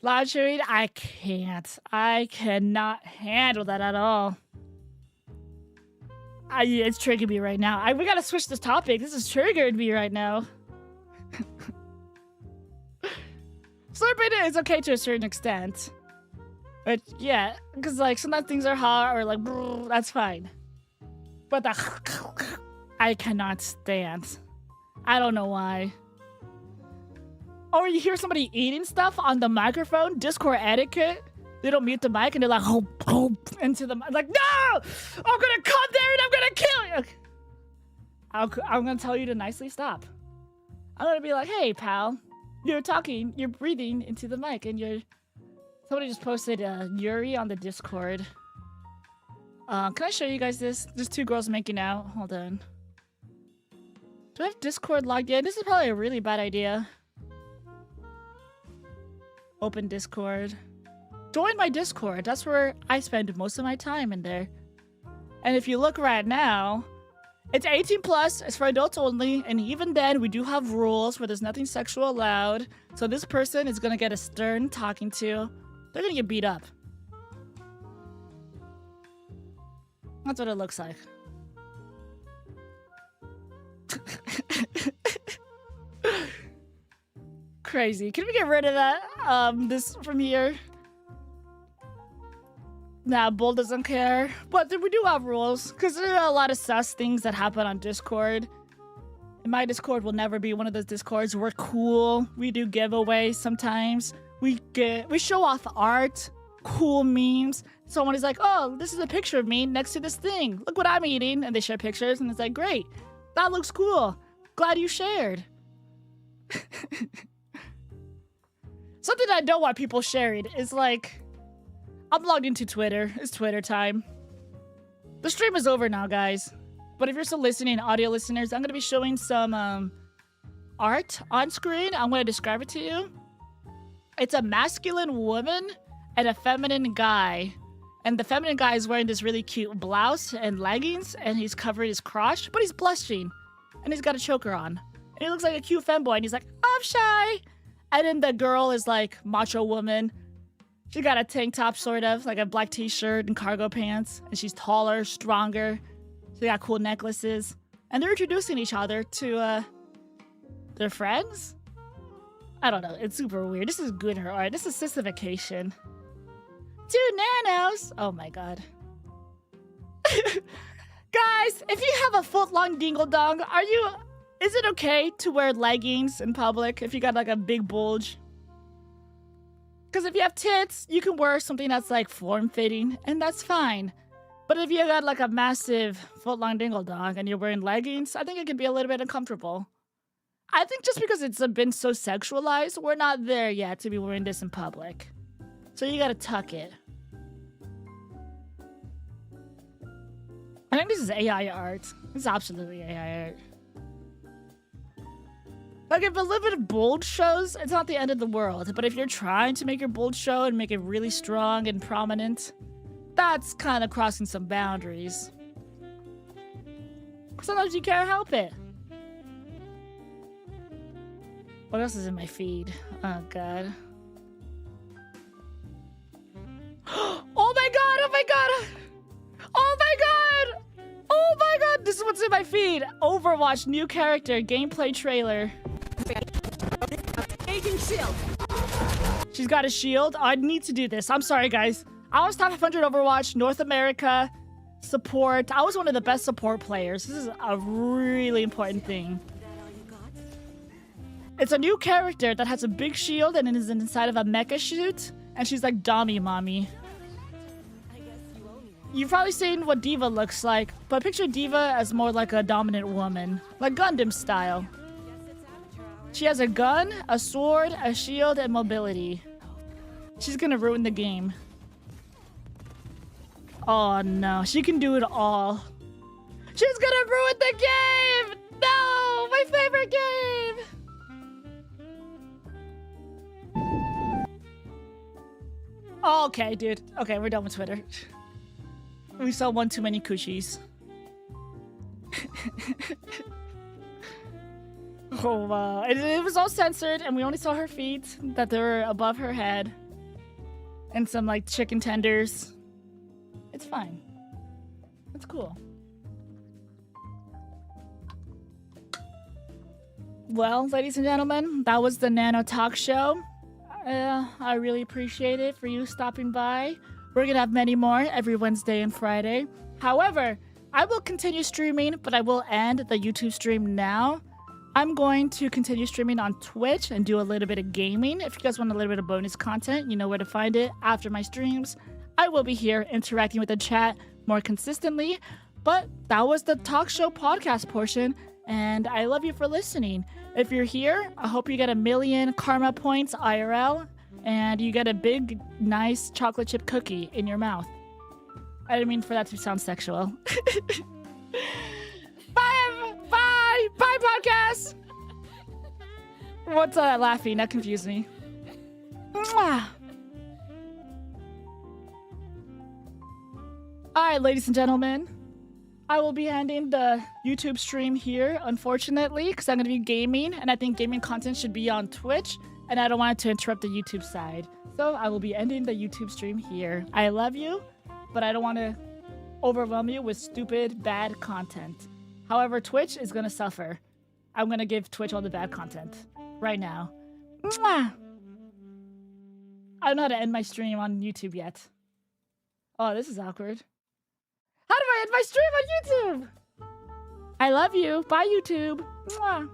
Loud chewing, I can't. I cannot handle that at all. It's triggering me right now. We gotta switch this topic. This is triggering me right now. Slurping is okay to a certain extent. But yeah, because like sometimes things are hot or like, that's fine. But the I cannot stand. I don't know why. Or you hear somebody eating stuff on the microphone, Discord etiquette. They don't mute the mic and they're like, oh, into the mic. Like, no! I'm gonna come there and I'm gonna kill you! I'm gonna tell you to nicely stop. I'm gonna be like, hey, pal. You're talking, you're breathing into the mic and you're... Somebody just posted Yuri on the Discord. Can I show you guys this? There's 2 girls making out. Hold on. Do I have Discord logged in? This is probably a really bad idea. Open Discord. Join my Discord. That's where I spend most of my time in there. And if you look right now, it's 18 plus, it's for adults only, and even then we do have rules where there's nothing sexual allowed. So this person is gonna get a stern talking to. They're gonna get beat up. That's what it looks like. Crazy. Can we get rid of that? This from here? Nah, Bull doesn't care. But we do have rules, because there are a lot of sus things that happen on Discord. And my Discord will never be one of those Discords. We're cool. We do giveaways sometimes. We show off art, cool memes. Someone is like, oh, this is a picture of me next to this thing. Look what I'm eating. And they share pictures, and it's like, great. That looks cool. Glad you shared. Something I don't want people sharing is like, I'm logged into Twitter. It's Twitter time. The stream is over now, guys. But if you're still listening, audio listeners, I'm going to be showing some art on screen. I'm going to describe it to you. It's a masculine woman and a feminine guy. And the feminine guy is wearing this really cute blouse and leggings, and he's covering his crotch, but he's blushing. And he's got a choker on. And he looks like a cute femboy, and he's like, I'm shy. And then the girl is like macho woman. She got a tank top, sort of, like a black t-shirt and cargo pants. And she's taller, stronger. She got cool necklaces. And they're introducing each other to their friends? I don't know. It's super weird. This is good art. This is sissification. 2 nanos. Oh my god. Guys, if you have a foot-long dingle-dong, is it okay to wear leggings in public if you got like a big bulge? Because if you have tits, you can wear something that's like form-fitting, and that's fine. But if you got like a massive foot-long dingle-dong and you're wearing leggings, I think it can be a little bit uncomfortable. I think just because it's been so sexualized, we're not there yet to be wearing this in public. So you gotta tuck it. I think this is AI art. This is absolutely AI art. Like, if a little bit of bulge shows, it's not the end of the world. But if you're trying to make your bulge show and make it really strong and prominent, that's kind of crossing some boundaries. Sometimes you can't help it. What else is in my feed? Oh, God. Oh, my God! Oh, my God! Oh, my God! Oh, my God! This is what's in my feed. Overwatch, new character, gameplay trailer. Shield. She's got a shield. I need to do this. I'm sorry, guys. I was top 500 Overwatch, North America, support. I was one of the best support players. This is a really important thing. It's a new character that has a big shield and is inside of a mecha suit. And she's like Dommy Mommy. You've probably seen what Diva looks like, but picture Diva as more like a dominant woman. Like Gundam style. She has a gun, a sword, a shield, and mobility. She's gonna ruin the game. Oh no, she can do it all. She's gonna ruin the game! No, my favorite game! Okay, dude. Okay, we're done with Twitter. We saw one too many coochies. Oh, wow. It was all censored, and we only saw her feet, that they were above her head. And some, like, chicken tenders. It's fine. It's cool. Well, ladies and gentlemen, that was the Nano Talk Show. I really appreciate it for you stopping by. We're gonna have many more every Wednesday and Friday. However, I will continue streaming, but I will end the YouTube stream now. I'm going to continue streaming on Twitch and do a little bit of gaming. If you guys want a little bit of bonus content, you know where to find it after my streams. I will be here interacting with the chat more consistently. But that was the talk show podcast portion, and I love you for listening. If you're here, I hope you get 1,000,000 karma points IRL, and you get a big, nice chocolate chip cookie in your mouth. I didn't mean for that to sound sexual. Bye, podcast! What's laughing? That confused me. Mwah. All right, ladies and gentlemen. I will be ending the YouTube stream here, unfortunately, because I'm going to be gaming, and I think gaming content should be on Twitch, and I don't want it to interrupt the YouTube side. So I will be ending the YouTube stream here. I love you, but I don't want to overwhelm you with stupid, bad content. However, Twitch is going to suffer. I'm going to give Twitch all the bad content right now. Mwah! I don't know how to end my stream on YouTube yet. Oh, this is awkward. How do I end my stream on YouTube? I love you. Bye, YouTube. Mwah.